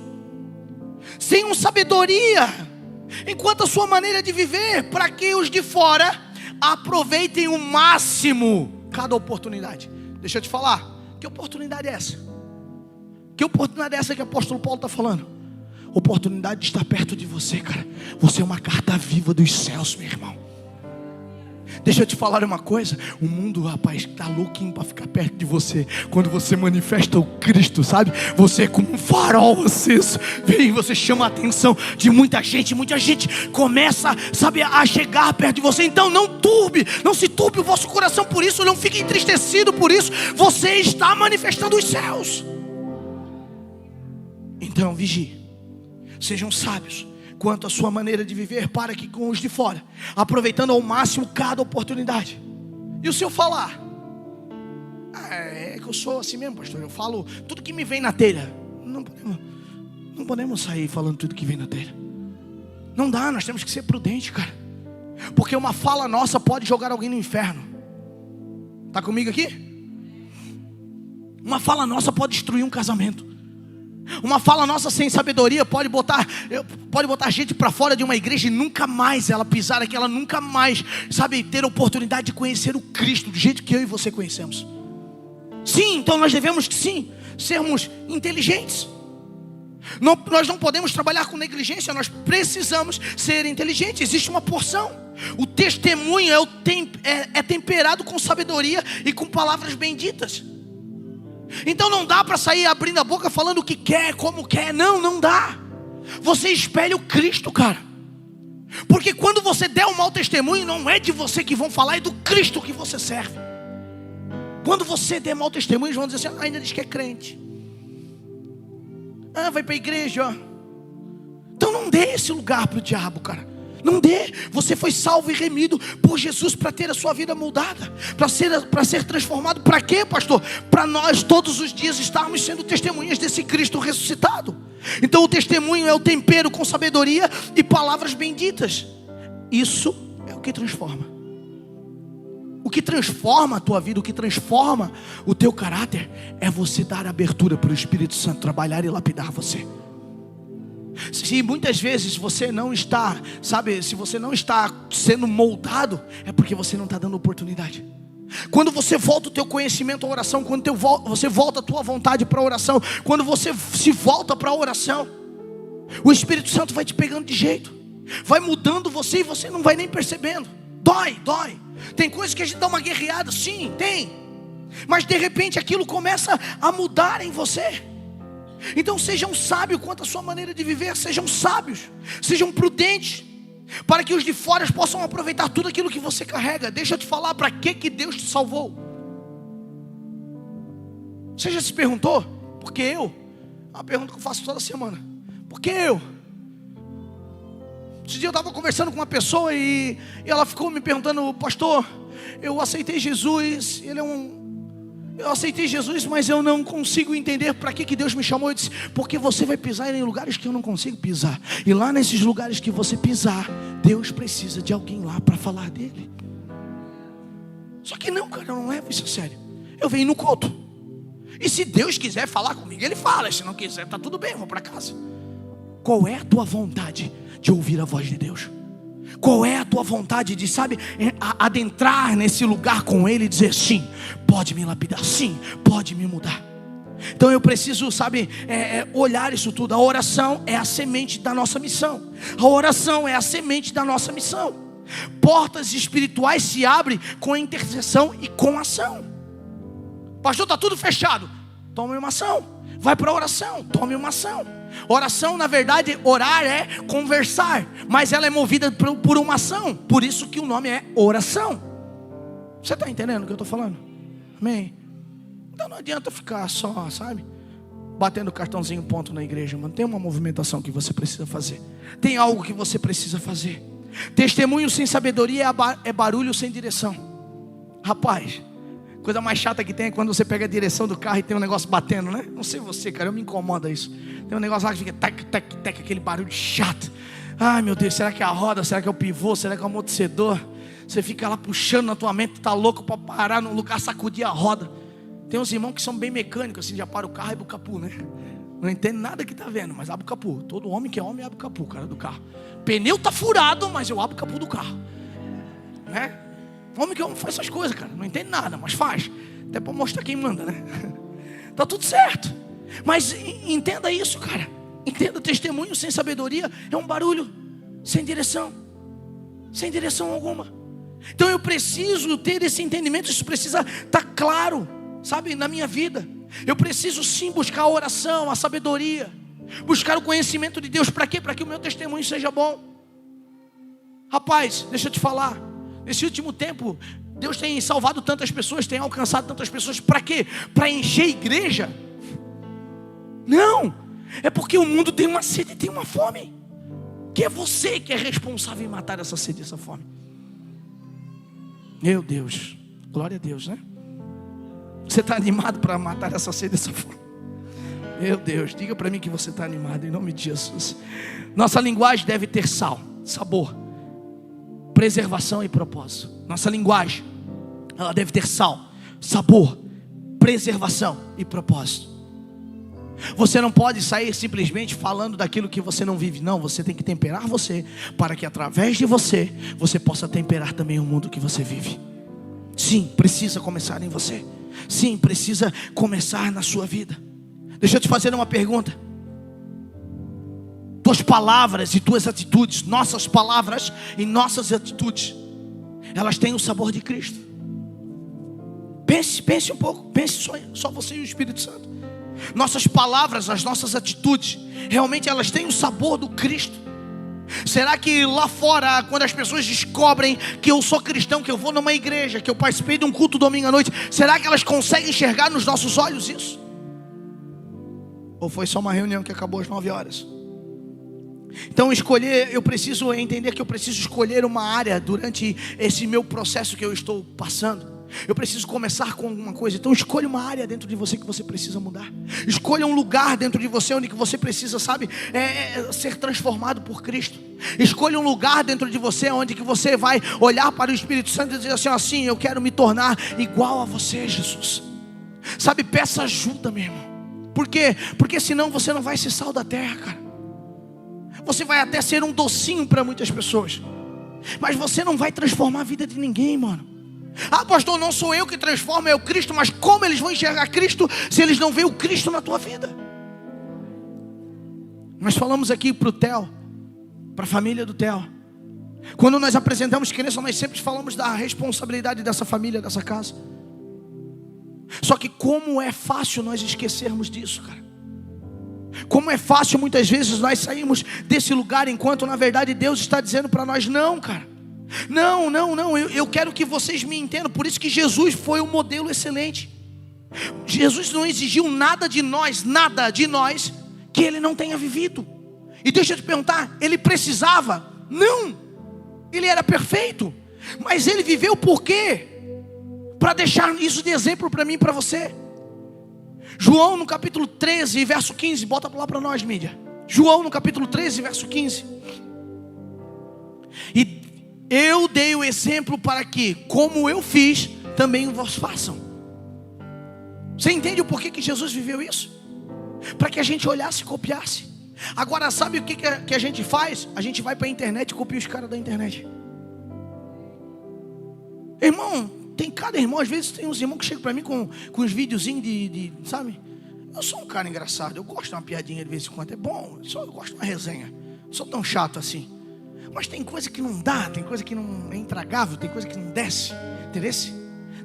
tenham sabedoria enquanto a sua maneira de viver, para que os de fora aproveitem o máximo cada oportunidade. Deixa eu te falar, que oportunidade é essa? Que oportunidade é essa que o apóstolo Paulo está falando? Oportunidade de estar perto de você, cara. Você é uma carta viva dos céus, meu irmão. Deixa eu te falar uma coisa: o mundo, rapaz, está louquinho para ficar perto de você. Quando você manifesta o Cristo, sabe? Você é como um farol aceso. Vem, você chama a atenção de muita gente. Muita gente começa, sabe, a chegar perto de você. Então não se turbe o vosso coração por isso. Não fique entristecido por isso. Você está manifestando os céus. Então vigie. Sejam sábios quanto à sua maneira de viver, para que com os de fora, aproveitando ao máximo cada oportunidade. E o senhor falar: é que eu sou assim mesmo, pastor, eu falo tudo que me vem na telha. Não podemos sair falando tudo que vem na telha. Não dá, nós temos que ser prudentes, cara. Porque uma fala nossa pode jogar alguém no inferno. Está comigo aqui? Uma fala nossa pode destruir um casamento. Uma fala nossa sem sabedoria pode botar gente para fora de uma igreja e nunca mais ela pisar aqui, ela nunca mais, sabe, ter a oportunidade de conhecer o Cristo do jeito que eu e você conhecemos. Sim, então nós devemos sim sermos inteligentes. Nós não podemos trabalhar com negligência, nós precisamos ser inteligentes. Existe uma porção. O testemunho é temperado com sabedoria e com palavras benditas. Então não dá para sair abrindo a boca falando o que quer, como quer. Não dá. Você espelha o Cristo, cara. Porque quando você der um mau testemunho, não é de você que vão falar, é do Cristo que você serve. Quando você der mau testemunho, vão dizer assim: ainda diz que é crente. Vai para a igreja, ó. Então não dê esse lugar para o diabo, cara. Não dê. Você foi salvo e remido por Jesus para ter a sua vida mudada, para ser transformado. Para quê, pastor? Para nós todos os dias estarmos sendo testemunhas desse Cristo ressuscitado. Então o testemunho é o tempero com sabedoria e palavras benditas. Isso é o que transforma. O que transforma a tua vida, o que transforma o teu caráter, é você dar abertura para o Espírito Santo trabalhar e lapidar você. Se muitas vezes você não está, se você não está sendo moldado, é porque você não está dando oportunidade. Quando você volta o teu conhecimento à oração, quando você volta a tua vontade para a oração, quando você se volta para a oração, o Espírito Santo vai te pegando de jeito, vai mudando você e você não vai nem percebendo. Dói. Tem coisas que a gente dá uma guerreada, sim, tem. Mas de repente aquilo começa a mudar em você. Então sejam sábios quanto à sua maneira de viver. Sejam sábios, sejam prudentes, para que os de fora possam aproveitar tudo aquilo que você carrega. Deixa eu te falar, para que Deus te salvou? Você já se perguntou? Por que eu? É uma pergunta que eu faço toda semana. Por que eu? Esse dia eu estava conversando com uma pessoa e ela ficou me perguntando: pastor, eu aceitei Jesus, eu aceitei Jesus, mas eu não consigo entender para que Deus me chamou. Eu disse: porque você vai pisar em lugares que eu não consigo pisar, e lá nesses lugares que você pisar, Deus precisa de alguém lá para falar dele. Só que não, cara, eu não levo isso a sério. Eu venho no culto, e se Deus quiser falar comigo, Ele fala. Se não quiser, tá tudo bem, eu vou para casa. Qual é a tua vontade de ouvir a voz de Deus? Qual é a tua vontade de, adentrar nesse lugar com Ele e dizer: sim, pode me lapidar, sim, pode me mudar. Então eu preciso, olhar isso tudo. A oração é a semente da nossa missão. A oração é a semente da nossa missão. Portas espirituais se abrem com a intercessão e com a ação. Pastor, está tudo fechado. Tome uma ação. Vai para a oração, tome uma ação. Oração, na verdade, orar é conversar, mas ela é movida por uma ação. Por isso que o nome é oração. Você está entendendo o que eu estou falando? Amém? Então não adianta ficar só, batendo cartãozinho ponto na igreja, mano. Tem uma movimentação que você precisa fazer. Tem algo que você precisa fazer. Testemunho sem sabedoria é barulho sem direção. Rapaz, coisa mais chata que tem é quando você pega a direção do carro e tem um negócio batendo, né? Não sei você, cara, eu me incomoda isso. Tem um negócio lá que fica tac, tac, tac, aquele barulho chato. Ai meu Deus, será que é a roda? Será que é o pivô? Será que é o amortecedor? Você fica lá puxando na tua mente, tá louco para parar num lugar, sacudir a roda. Tem uns irmãos que são bem mecânicos, assim, já para o carro e abre o capô, né? Não entende nada que tá vendo, mas abre o capô. Todo homem que é homem abre o capô, cara, do carro. Pneu tá furado, mas eu abro o capô do carro, né? Homem que homem faz essas coisas, cara. Não entende nada, mas faz. Até para mostrar quem manda, né? Tá tudo certo. Mas entenda isso, cara. Entenda, testemunho sem sabedoria é um barulho sem direção. Sem direção alguma. Então eu preciso ter esse entendimento. Isso precisa estar claro, na minha vida. Eu preciso sim buscar a oração, a sabedoria, buscar o conhecimento de Deus. Para quê? Para que o meu testemunho seja bom. Rapaz, deixa eu te falar. Nesse último tempo, Deus tem salvado tantas pessoas, tem alcançado tantas pessoas. Para quê? Para encher a igreja? Não, é porque o mundo tem uma sede e tem uma fome. Que é você que é responsável em matar essa sede e essa fome. Meu Deus, glória a Deus, né? Você está animado para matar essa sede e essa fome? Meu Deus, diga para mim que você está animado, em nome de Jesus. Nossa linguagem deve ter sal, sabor, preservação e propósito. Nossa linguagem, ela deve ter sal, sabor, preservação e propósito. Você não pode sair simplesmente falando daquilo que você não vive. Não, você tem que temperar você, para que através de você, você possa temperar também o mundo que você vive. Sim, precisa começar em você. Sim, precisa começar na sua vida. Deixa eu te fazer uma pergunta. Tuas palavras e tuas atitudes, nossas palavras e nossas atitudes, elas têm o sabor de Cristo. Pense um pouco. Pense só você e o Espírito Santo. Nossas palavras, as nossas atitudes, realmente elas têm o sabor do Cristo. Será que lá fora, quando as pessoas descobrem que eu sou cristão, que eu vou numa igreja, que eu participei de um culto domingo à noite, será que elas conseguem enxergar nos nossos olhos isso? Ou foi só uma reunião que acabou às 9 horas? Então eu preciso entender que eu preciso escolher uma área durante esse meu processo que eu estou passando. Eu preciso começar com alguma coisa. Então escolha uma área dentro de você que você precisa mudar. Escolha um lugar dentro de você onde que você precisa, ser transformado por Cristo. Escolha um lugar dentro de você onde que você vai olhar para o Espírito Santo e dizer assim, eu quero me tornar igual a você, Jesus. Peça ajuda, meu irmão. Por quê? Porque senão você não vai ser sal da terra, cara. Você vai até ser um docinho para muitas pessoas, mas você não vai transformar a vida de ninguém, mano. Pastor, não sou eu que transformo, é o Cristo. Mas como eles vão enxergar Cristo se eles não veem o Cristo na tua vida? Nós falamos aqui para o Theo, para a família do Theo. Quando nós apresentamos criança, nós sempre falamos da responsabilidade dessa família, dessa casa. Só que como é fácil nós esquecermos disso, cara. Como é fácil muitas vezes nós sairmos desse lugar, enquanto na verdade Deus está dizendo para nós, não, cara. Não, eu quero que vocês me entendam. Por isso que Jesus foi um modelo excelente. Jesus não exigiu nada de nós que Ele não tenha vivido. E deixa eu te perguntar, Ele precisava? Não, Ele era perfeito. Mas Ele viveu por quê? Para deixar isso de exemplo para mim e para você. João no capítulo 13, verso 15. Bota lá para nós, mídia. João no capítulo 13, verso 15. E eu dei o exemplo para que, como eu fiz, também vós façam. Você entende o porquê que Jesus viveu isso? Para que a gente olhasse e copiasse. Agora, sabe o que a gente faz? A gente vai para a internet e copia os caras da internet. Irmão, tem cada irmão. Às vezes tem uns irmãos que chegam para mim com uns videozinhos sabe? Eu sou um cara engraçado, eu gosto de uma piadinha de vez em quando. É bom, eu gosto de uma resenha. Não sou tão chato assim. Mas tem coisa que não dá, tem coisa que não é intragável, tem coisa que não desce, entendeu?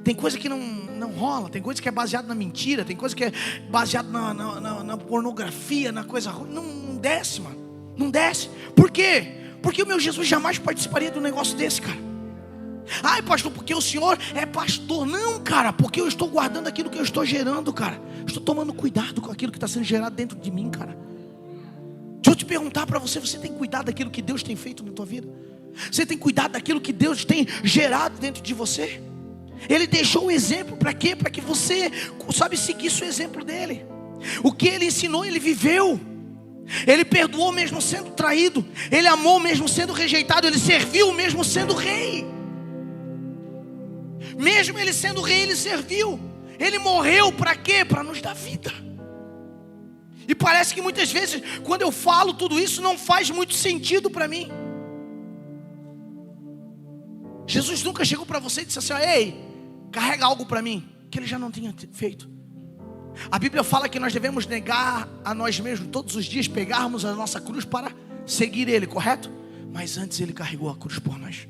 Tem coisa que não rola, tem coisa que é baseada na mentira, tem coisa que é baseada na pornografia, na coisa ruim. Não desce, mano, não desce. Por quê? Porque o meu Jesus jamais participaria de um negócio desse, cara. Ai, pastor, porque o senhor é pastor. Não, cara, porque eu estou guardando aquilo que eu estou gerando, cara. Estou tomando cuidado com aquilo que está sendo gerado dentro de mim, cara. Deixa eu te perguntar para você, você tem cuidado daquilo que Deus tem feito na tua vida? Você tem cuidado daquilo que Deus tem gerado dentro de você? Ele deixou um exemplo para quê? Para que você, seguisse o exemplo dele. O que ele ensinou, ele viveu. Ele perdoou mesmo sendo traído. Ele amou mesmo sendo rejeitado. Ele serviu mesmo sendo rei. Mesmo ele sendo rei, ele serviu. Ele morreu para quê? Para nos dar vida. E parece que muitas vezes, quando eu falo tudo isso, não faz muito sentido para mim. Jesus nunca chegou para você e disse assim, ei, carrega algo para mim, que ele já não tinha feito. A Bíblia fala que nós devemos negar a nós mesmos todos os dias, pegarmos a nossa cruz para seguir ele, correto? Mas antes ele carregou a cruz por nós.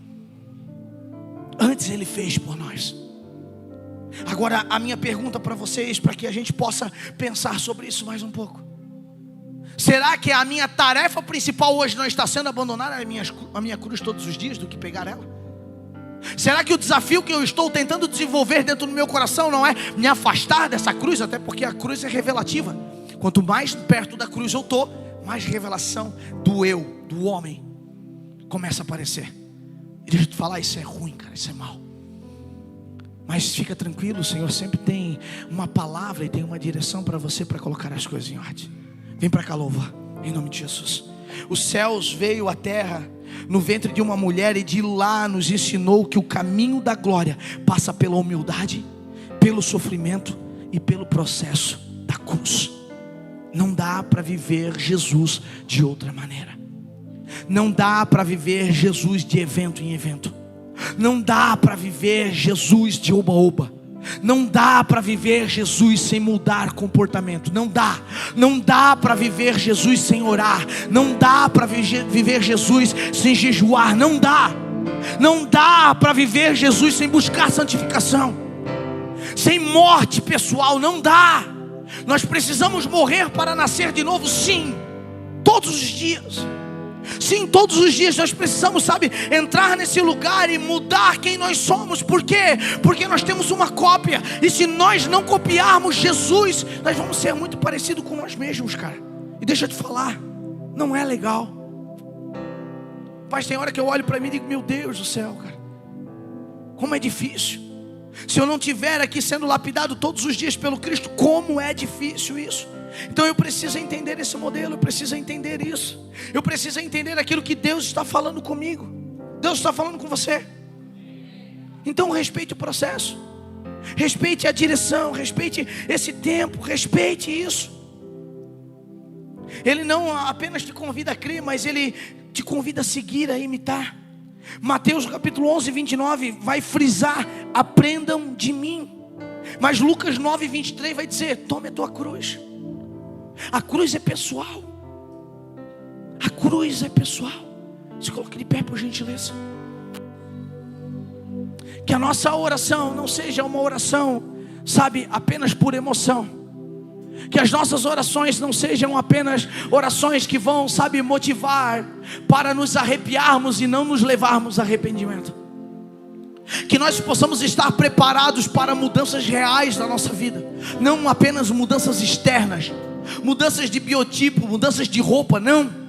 Antes ele fez por nós. Agora a minha pergunta para vocês, para que a gente possa pensar sobre isso mais um pouco. Será que a minha tarefa principal hoje não está sendo abandonar a minha cruz todos os dias do que pegar ela? Será que o desafio que eu estou tentando desenvolver dentro do meu coração não é me afastar dessa cruz? Até porque a cruz é revelativa. Quanto mais perto da cruz eu estou, mais revelação do eu, do homem, começa a aparecer. E deixa eu te falar, isso é ruim, cara, isso é mal. Mas fica tranquilo, o Senhor sempre tem uma palavra e tem uma direção para você, para colocar as coisas em ordem. Vem para cá, louva, em nome de Jesus. Os céus veio à terra no ventre de uma mulher, e de lá nos ensinou que o caminho da glória passa pela humildade, pelo sofrimento e pelo processo da cruz. Não dá para viver Jesus de outra maneira. Não dá para viver Jesus de evento em evento. Não dá para viver Jesus de oba-oba. Não dá para viver Jesus sem mudar comportamento. Não dá. Não dá para viver Jesus sem orar. Não dá para viver Jesus sem jejuar. Não dá. Não dá para viver Jesus sem buscar santificação, sem morte pessoal. Não dá. Nós precisamos morrer para nascer de novo, sim, todos os dias. Sim, todos os dias nós precisamos, sabe, entrar nesse lugar e mudar quem nós somos. Por quê? Porque nós temos uma cópia. E se nós não copiarmos Jesus, nós vamos ser muito parecidos com nós mesmos, cara. E deixa eu te falar, não é legal. Mas tem hora que eu olho para mim e digo, meu Deus do céu, cara, como é difícil. Se eu não estiver aqui sendo lapidado todos os dias pelo Cristo, como é difícil isso. Então eu preciso entender esse modelo, eu preciso entender isso. Eu preciso entender aquilo que Deus está falando comigo. Deus está falando com você. Então respeite o processo, respeite a direção, respeite esse tempo, respeite isso. Ele não apenas te convida a crer, mas Ele te convida a seguir, a imitar. Mateus capítulo 11, 29 vai frisar, aprendam de mim. Mas Lucas 9, 23 vai dizer, tome a tua cruz. A cruz é pessoal. A cruz é pessoal. Se coloque de pé, por gentileza. Que a nossa oração não seja uma oração, sabe, apenas por emoção. Que as nossas orações não sejam apenas orações que vão, sabe, motivar para nos arrepiarmos e não nos levarmos a arrependimento. Que nós possamos estar preparados para mudanças reais na nossa vida, não apenas mudanças externas, mudanças de biotipo, mudanças de roupa, não.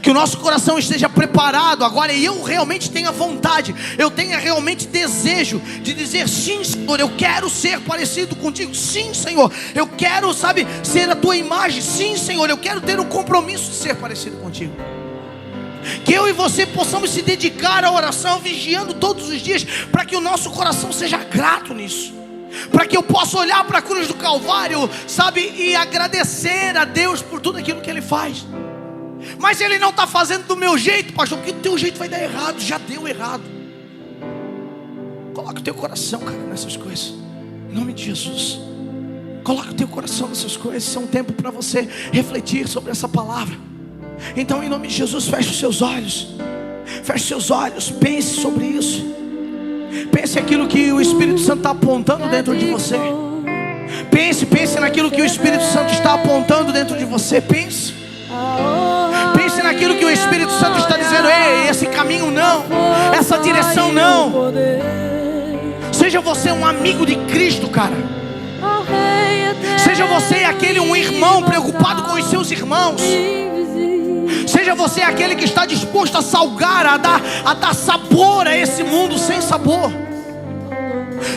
Que o nosso coração esteja preparado agora e eu realmente tenha vontade, eu tenha realmente desejo de dizer, sim Senhor, eu quero ser parecido contigo. Sim Senhor, eu quero, sabe, ser a tua imagem. Sim Senhor, eu quero ter um compromisso de ser parecido contigo. Que eu e você possamos se dedicar à oração, vigiando todos os dias, para que o nosso coração seja grato nisso, para que eu possa olhar para a cruz do Calvário, sabe, e agradecer a Deus por tudo aquilo que Ele faz. Mas Ele não está fazendo do meu jeito, pastor, porque o teu jeito vai dar errado. Já deu errado. Coloca o teu coração, cara, nessas coisas, em nome de Jesus. Coloca o teu coração nessas coisas. Isso é um tempo para você refletir sobre essa palavra. Então, em nome de Jesus, feche os seus olhos. Feche os seus olhos, pense sobre isso. Pense aquilo que o Espírito Santo está apontando dentro de você. Pense naquilo que o Espírito Santo está apontando dentro de você. Pense naquilo que o Espírito Santo está dizendo. Ei, esse caminho não, essa direção não. Seja você um amigo de Cristo, cara. Seja você aquele um irmão preocupado com os seus irmãos. Seja você aquele que está disposto a salgar, a dar sabor a esse mundo sem sabor.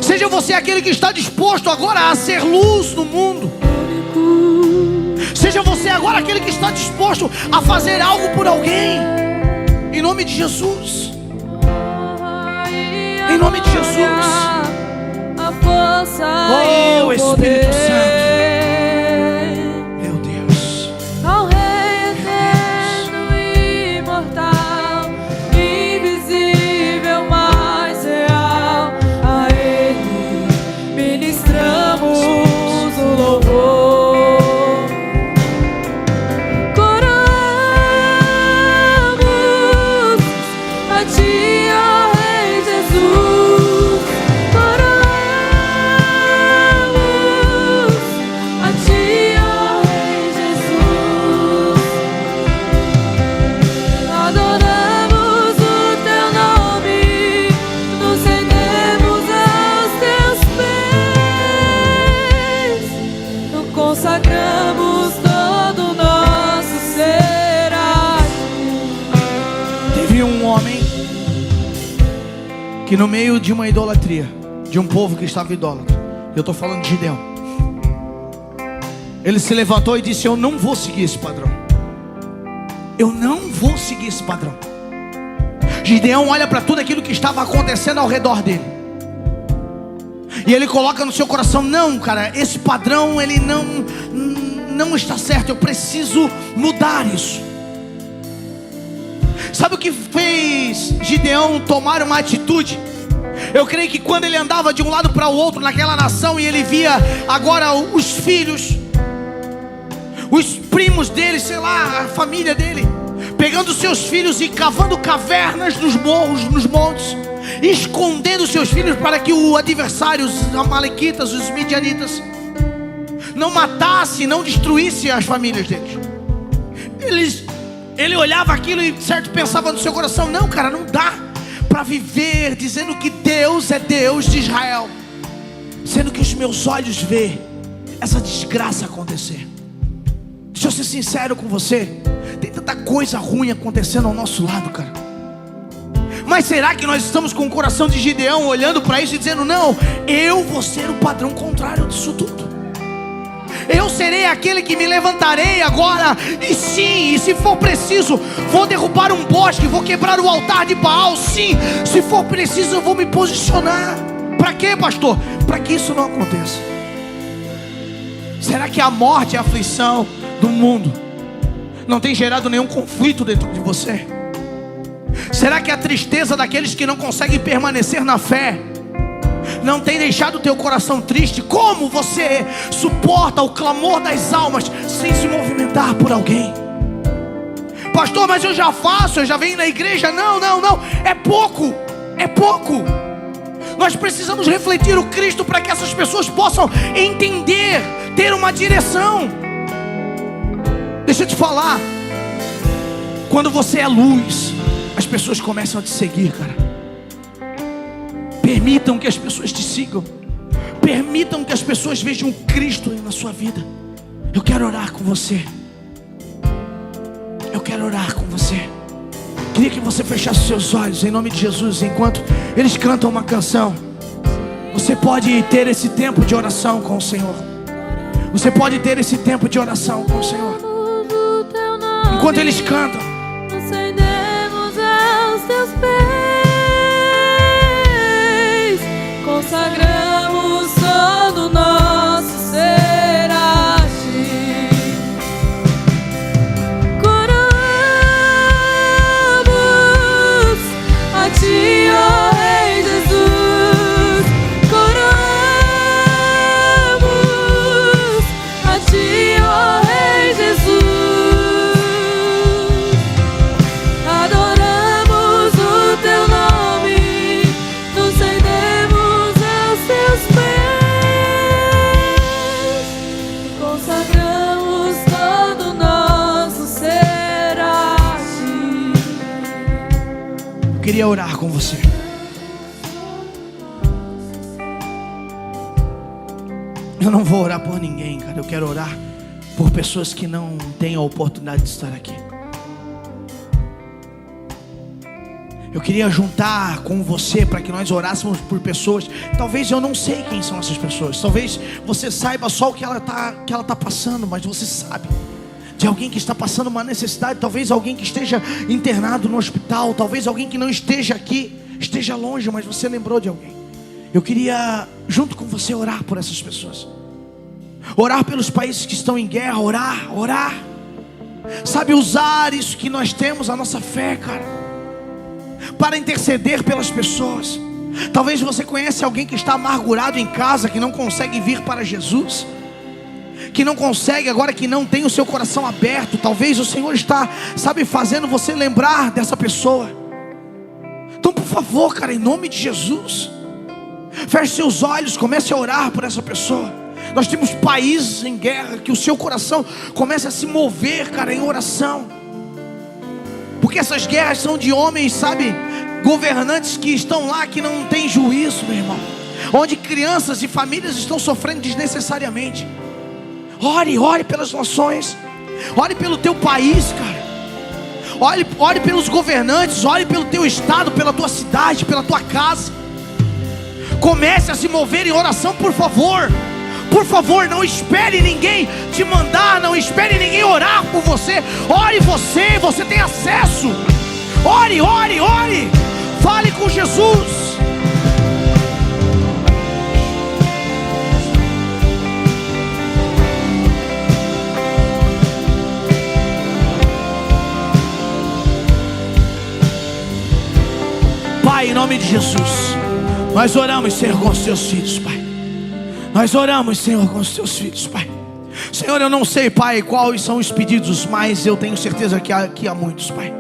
Seja você aquele que está disposto agora a ser luz no mundo. Seja você agora aquele que está disposto a fazer algo por alguém. Em nome de Jesus. Em nome de Jesus. Oh, Espírito Santo. Meu Deus. Ao Rei eterno e imortal, invisível, mas real, a Ele ministramos o louvor. Que no meio de uma idolatria, de um povo que estava idólatra, eu estou falando de Gideão, ele se levantou e disse, eu não vou seguir esse padrão. Eu não vou seguir esse padrão. Gideão olha para tudo aquilo que estava acontecendo ao redor dele, e ele coloca no seu coração, não, cara, esse padrão ele não está certo, eu preciso mudar isso. Sabe o que fez Gideão tomar uma atitude? Eu creio que quando ele andava de um lado para o outro naquela nação, e ele via agora os filhos, os primos dele, sei lá, a família dele, pegando seus filhos e cavando cavernas nos morros, nos montes, escondendo seus filhos para que o adversário, os amalequitas, os midianitas, não matasse, não destruísse as famílias deles. Ele olhava aquilo e certo pensava no seu coração: não, cara, não dá para viver dizendo que Deus é Deus de Israel, sendo que os meus olhos vê essa desgraça acontecer. Deixa eu ser sincero com você, tem tanta coisa ruim acontecendo ao nosso lado, cara. Mas será que nós estamos com o coração de Gideão olhando para isso e dizendo: não, eu vou ser o padrão contrário disso tudo, eu serei aquele que me levantarei agora, e sim, e se for preciso, vou derrubar um bosque, vou quebrar o altar de Baal, sim, se for preciso eu vou me posicionar. Para quê, pastor? Para que isso não aconteça. Será que a morte e a aflição do mundo não tem gerado nenhum conflito dentro de você? Será que a tristeza daqueles que não conseguem permanecer na fé não tem deixado o teu coração triste? Como você suporta o clamor das almas sem se movimentar por alguém? Pastor, mas eu já faço, eu já venho na igreja. Não, é pouco, é pouco. Nós precisamos refletir o Cristo para que essas pessoas possam entender, ter uma direção. Deixa eu te falar, quando você é luz, as pessoas começam a te seguir, cara. Permitam que as pessoas te sigam. Permitam que as pessoas vejam Cristo na sua vida. Eu quero orar com você. Eu quero orar com você. Queria que você fechasse seus olhos em nome de Jesus. Enquanto eles cantam uma canção, você pode ter esse tempo de oração com o Senhor. Você pode ter esse tempo de oração com o Senhor. Enquanto eles cantam, nos rendemos aos teus pés. Consagramos todo o nosso ser a ti. Coroamos a ti, ó Rei Jesus. Coroamos a ti, ó Rei Jesus. Adoramos o teu nome, nos rendemos aos teus pés. Consagramos todo o nosso ser a ti. eu queria orar com você. Eu não vou orar por ninguém, cara. Eu quero orar por pessoas que não têm a oportunidade de estar aqui. Eu queria juntar com você para que nós orássemos por pessoas. Talvez eu não sei quem são essas pessoas. Talvez você saiba só o que ela tá passando, mas você sabe de alguém que está passando uma necessidade. Talvez alguém que esteja internado no hospital. Talvez alguém que não esteja aqui, esteja longe, mas você lembrou de alguém. Eu queria, junto com você, orar por essas pessoas. Orar pelos países que estão em guerra. Orar. Sabe, usar isso que nós temos, a nossa fé, cara, para interceder pelas pessoas. Talvez você conheça alguém que está amargurado em casa, que não consegue vir para Jesus, que não consegue agora, que não tem o seu coração aberto. Talvez o Senhor está, sabe, fazendo você lembrar dessa pessoa. Então, por favor, cara, em nome de Jesus, feche seus olhos, comece a orar por essa pessoa. Nós temos países em guerra, que o seu coração comece a se mover, cara, em oração. Porque essas guerras são de homens, sabe, governantes que estão lá, que não têm juízo, meu irmão. Onde crianças e famílias estão sofrendo desnecessariamente. Ore pelas nações. Ore pelo teu país, cara. Ore pelos governantes. Ore pelo teu estado, pela tua cidade, pela tua casa. Comece a se mover em oração, por favor. Por favor, não espere ninguém te mandar, não espere ninguém orar por você. Ore você tem acesso. Ore. Fale com Jesus. Pai, em nome de Jesus, nós oramos, Senhor, com os teus filhos, Pai. Nós oramos, Senhor, com os teus filhos, Pai. Senhor, eu não sei, Pai, quais são os pedidos, mas eu tenho certeza que aqui há muitos, Pai.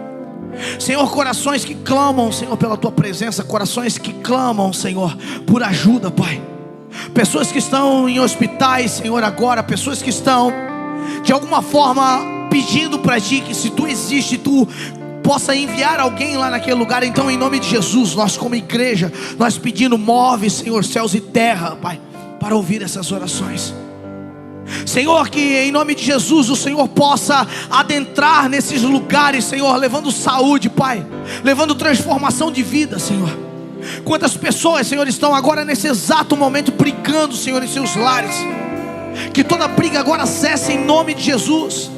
Senhor, corações que clamam, Senhor, pela tua presença. Corações que clamam, Senhor, por ajuda, Pai. Pessoas que estão em hospitais, Senhor, agora. Pessoas que estão, de alguma forma, pedindo para ti que, se tu existe, tu possa enviar alguém lá naquele lugar. Então, em nome de Jesus, nós como igreja, nós pedindo, move, Senhor, céus e terra, Pai, para ouvir essas orações. Senhor, que em nome de Jesus o Senhor possa adentrar nesses lugares, Senhor, levando saúde, Pai, levando transformação de vida, Senhor. Quantas pessoas, Senhor, estão agora nesse exato momento brigando, Senhor, em seus lares. Que toda briga agora cesse em nome de Jesus.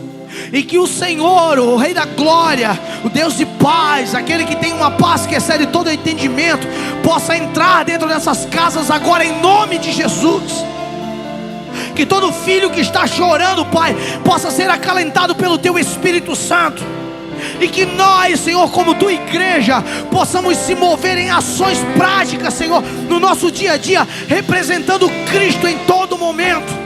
E que o Senhor, o Rei da Glória, o Deus de paz, aquele que tem uma paz que excede todo entendimento, possa entrar dentro dessas casas agora em nome de Jesus. Que todo filho que está chorando, Pai, possa ser acalentado pelo Teu Espírito Santo. E que nós, Senhor, como Tua igreja, possamos se mover em ações práticas, Senhor, no nosso dia a dia, representando Cristo em todo momento.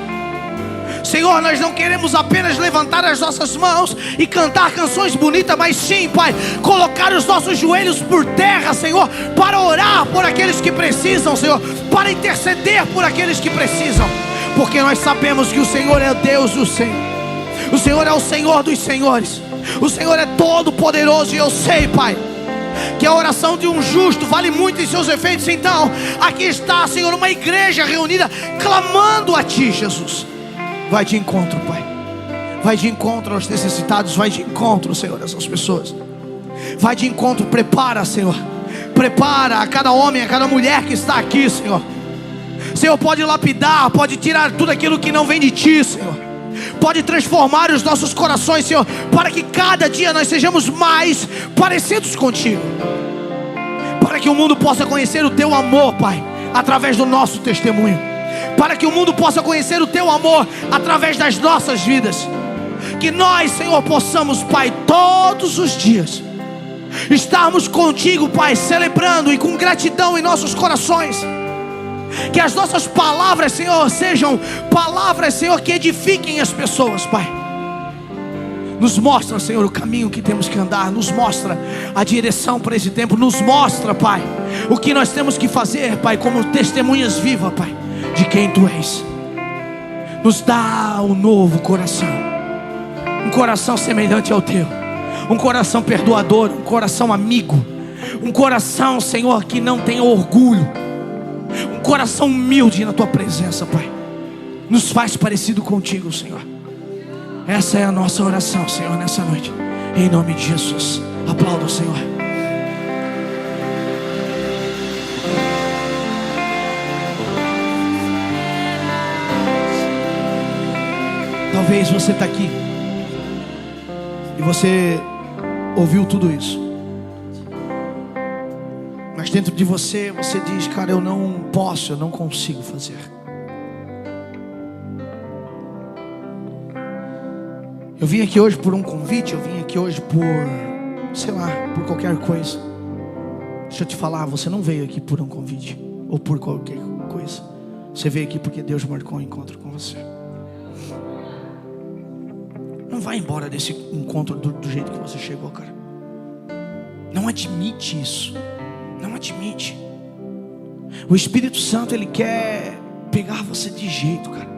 Senhor, nós não queremos apenas levantar as nossas mãos e cantar canções bonitas, mas sim, Pai, colocar os nossos joelhos por terra, Senhor, para orar por aqueles que precisam, Senhor, para interceder por aqueles que precisam. Porque nós sabemos que o Senhor é Deus do Senhor, o Senhor é o Senhor dos senhores, o Senhor é todo poderoso. E eu sei, Pai, que a oração de um justo vale muito em seus efeitos. Então, aqui está, Senhor, uma igreja reunida, clamando a Ti, Jesus. Vai de encontro, Pai, vai de encontro aos necessitados, vai de encontro, Senhor, a essas pessoas. Vai de encontro, prepara, Senhor, prepara a cada homem, a cada mulher que está aqui, Senhor. Senhor, pode lapidar, pode tirar tudo aquilo que não vem de Ti, Senhor. Pode transformar os nossos corações, Senhor, para que cada dia nós sejamos mais parecidos contigo. Para que o mundo possa conhecer o Teu amor, Pai, através do nosso testemunho. Para que o mundo possa conhecer o Teu amor através das nossas vidas. Que nós, Senhor, possamos, Pai, todos os dias estarmos contigo, Pai, celebrando e com gratidão em nossos corações. Que as nossas palavras, Senhor, sejam palavras, Senhor, que edifiquem as pessoas, Pai. Nos mostra, Senhor, o caminho que temos que andar. Nos mostra a direção para esse tempo. Nos mostra, Pai, o que nós temos que fazer, Pai, como testemunhas vivas, Pai, de quem Tu és. Nos dá um novo coração, um coração semelhante ao Teu, um coração perdoador, um coração amigo, um coração, Senhor, que não tenha orgulho, um coração humilde na Tua presença, Pai. Nos faz parecido contigo, Senhor. Essa é a nossa oração, Senhor, nessa noite, em nome de Jesus. Aplauda o Senhor. Talvez você está aqui e você ouviu tudo isso, mas dentro de você, você diz: cara, eu não posso, eu não consigo fazer. Eu vim aqui hoje por um convite, eu vim aqui hoje por, sei lá, por qualquer coisa. Deixa eu te falar, você não veio aqui por um convite ou por qualquer coisa. Você veio aqui porque Deus marcou um encontro com você. Não vai embora desse encontro do jeito que você chegou, cara. Não admite isso. Não admite. O Espírito Santo, ele quer pegar você de jeito, cara.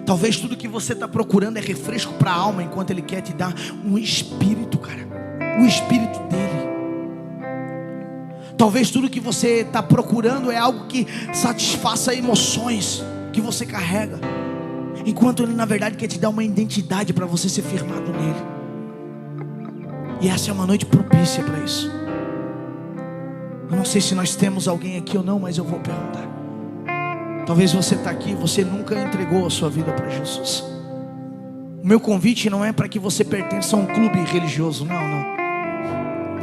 Talvez tudo que você está procurando é refresco para a alma, enquanto Ele quer te dar um espírito, cara. O espírito dele. Talvez tudo que você está procurando é algo que satisfaça emoções que você carrega, enquanto Ele na verdade quer te dar uma identidade para você ser firmado nele. E essa é uma noite propícia para isso. Eu não sei se nós temos alguém aqui ou não, mas eu vou perguntar. Talvez você está aqui, você nunca entregou a sua vida para Jesus. O meu convite não é para que você pertença a um clube religioso, não.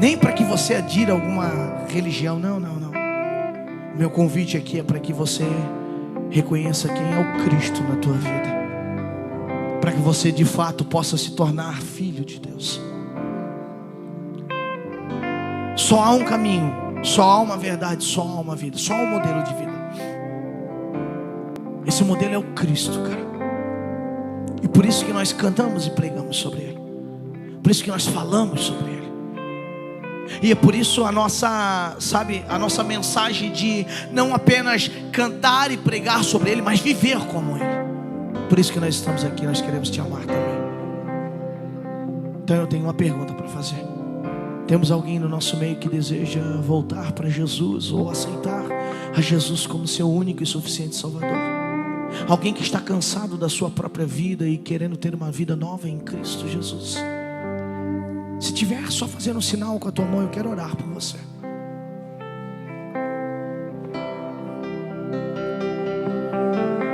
Nem para que você adira a alguma religião, não. O meu convite aqui é para que você reconheça quem é o Cristo na tua vida, para que você de fato possa se tornar filho de Deus. Só há um caminho, só há uma verdade, só há uma vida, só há um modelo de vida. Esse modelo é o Cristo, cara. E por isso que nós cantamos e pregamos sobre Ele. Por isso que nós falamos sobre Ele. E é por isso a nossa mensagem de não apenas cantar e pregar sobre Ele, mas viver como Ele. Por isso que nós estamos aqui, nós queremos te amar também. Então eu tenho uma pergunta para fazer. Temos alguém no nosso meio que deseja voltar para Jesus ou aceitar a Jesus como seu único e suficiente Salvador? Alguém que está cansado da sua própria vida e querendo ter uma vida nova em Cristo Jesus? Se tiver, só fazendo um sinal com a tua mão, eu quero orar por você.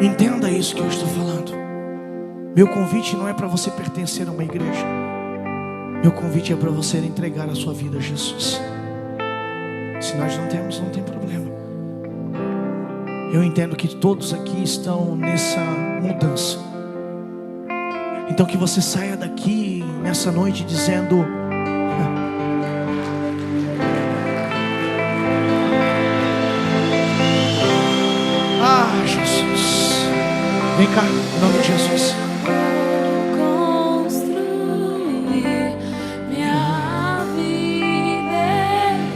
Entenda isso que eu estou falando. Meu convite não é para você pertencer a uma igreja. Meu convite é para você entregar a sua vida a Jesus. Se nós não temos, não tem problema. Eu entendo que todos aqui estão nessa mudança. Então que você saia daqui nessa noite dizendo: ah, Jesus. Vem cá, em nome de Jesus.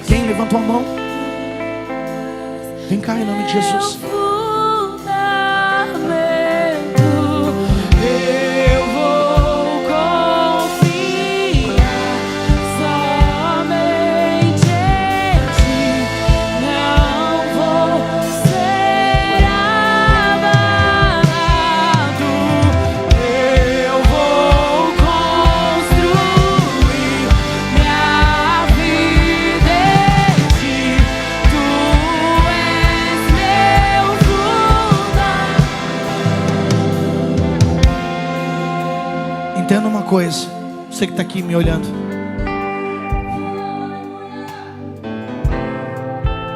Quem levantou a mão? Vem cá, em nome de Jesus. Entenda uma coisa, você que está aqui me olhando.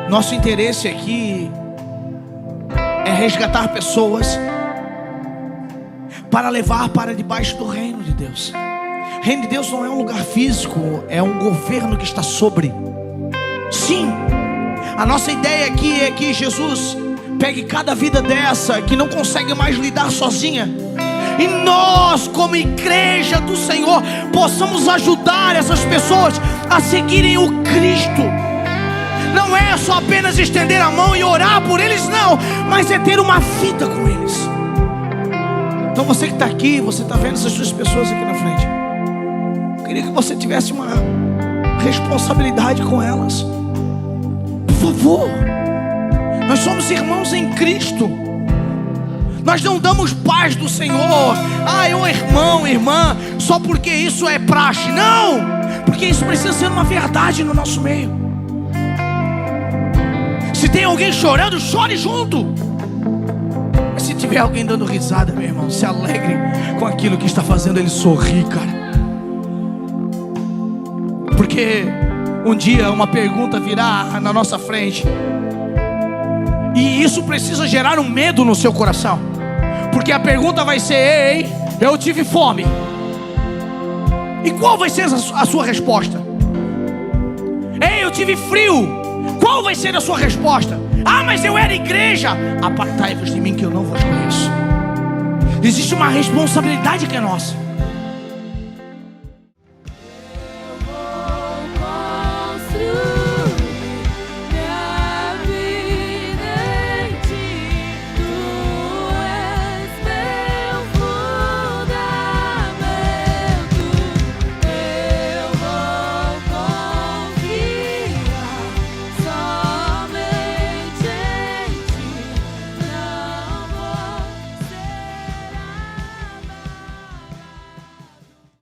Nosso interesse aqui é resgatar pessoas para levar para debaixo do reino de Deus. O reino de Deus não é um lugar físico, é um governo que está sobre. Sim, a nossa ideia aqui é que Jesus pegue cada vida dessa que não consegue mais lidar sozinha, e nós, como igreja do Senhor, possamos ajudar essas pessoas a seguirem o Cristo. Não é só apenas estender a mão e orar por eles, não, mas é ter uma vida com eles. Então você que está aqui, você está vendo essas duas pessoas aqui na frente, eu queria que você tivesse uma responsabilidade com elas. Por favor, nós somos irmãos em Cristo. Nós não damos paz do Senhor, ô irmão, irmã, só porque isso é praxe. Não, porque isso precisa ser uma verdade no nosso meio. Se tem alguém chorando, chore junto. Mas se tiver alguém dando risada, meu irmão, se alegre com aquilo que está fazendo ele sorrir, cara. Porque um dia uma pergunta virá na nossa frente, e isso precisa gerar um medo no seu coração. Porque a pergunta vai ser: ei, eu tive fome. E qual vai ser a sua resposta? Ei, eu tive frio. Qual vai ser a sua resposta? Ah, mas eu era igreja. Apartai-vos de mim que eu não vos conheço. Existe uma responsabilidade que é nossa.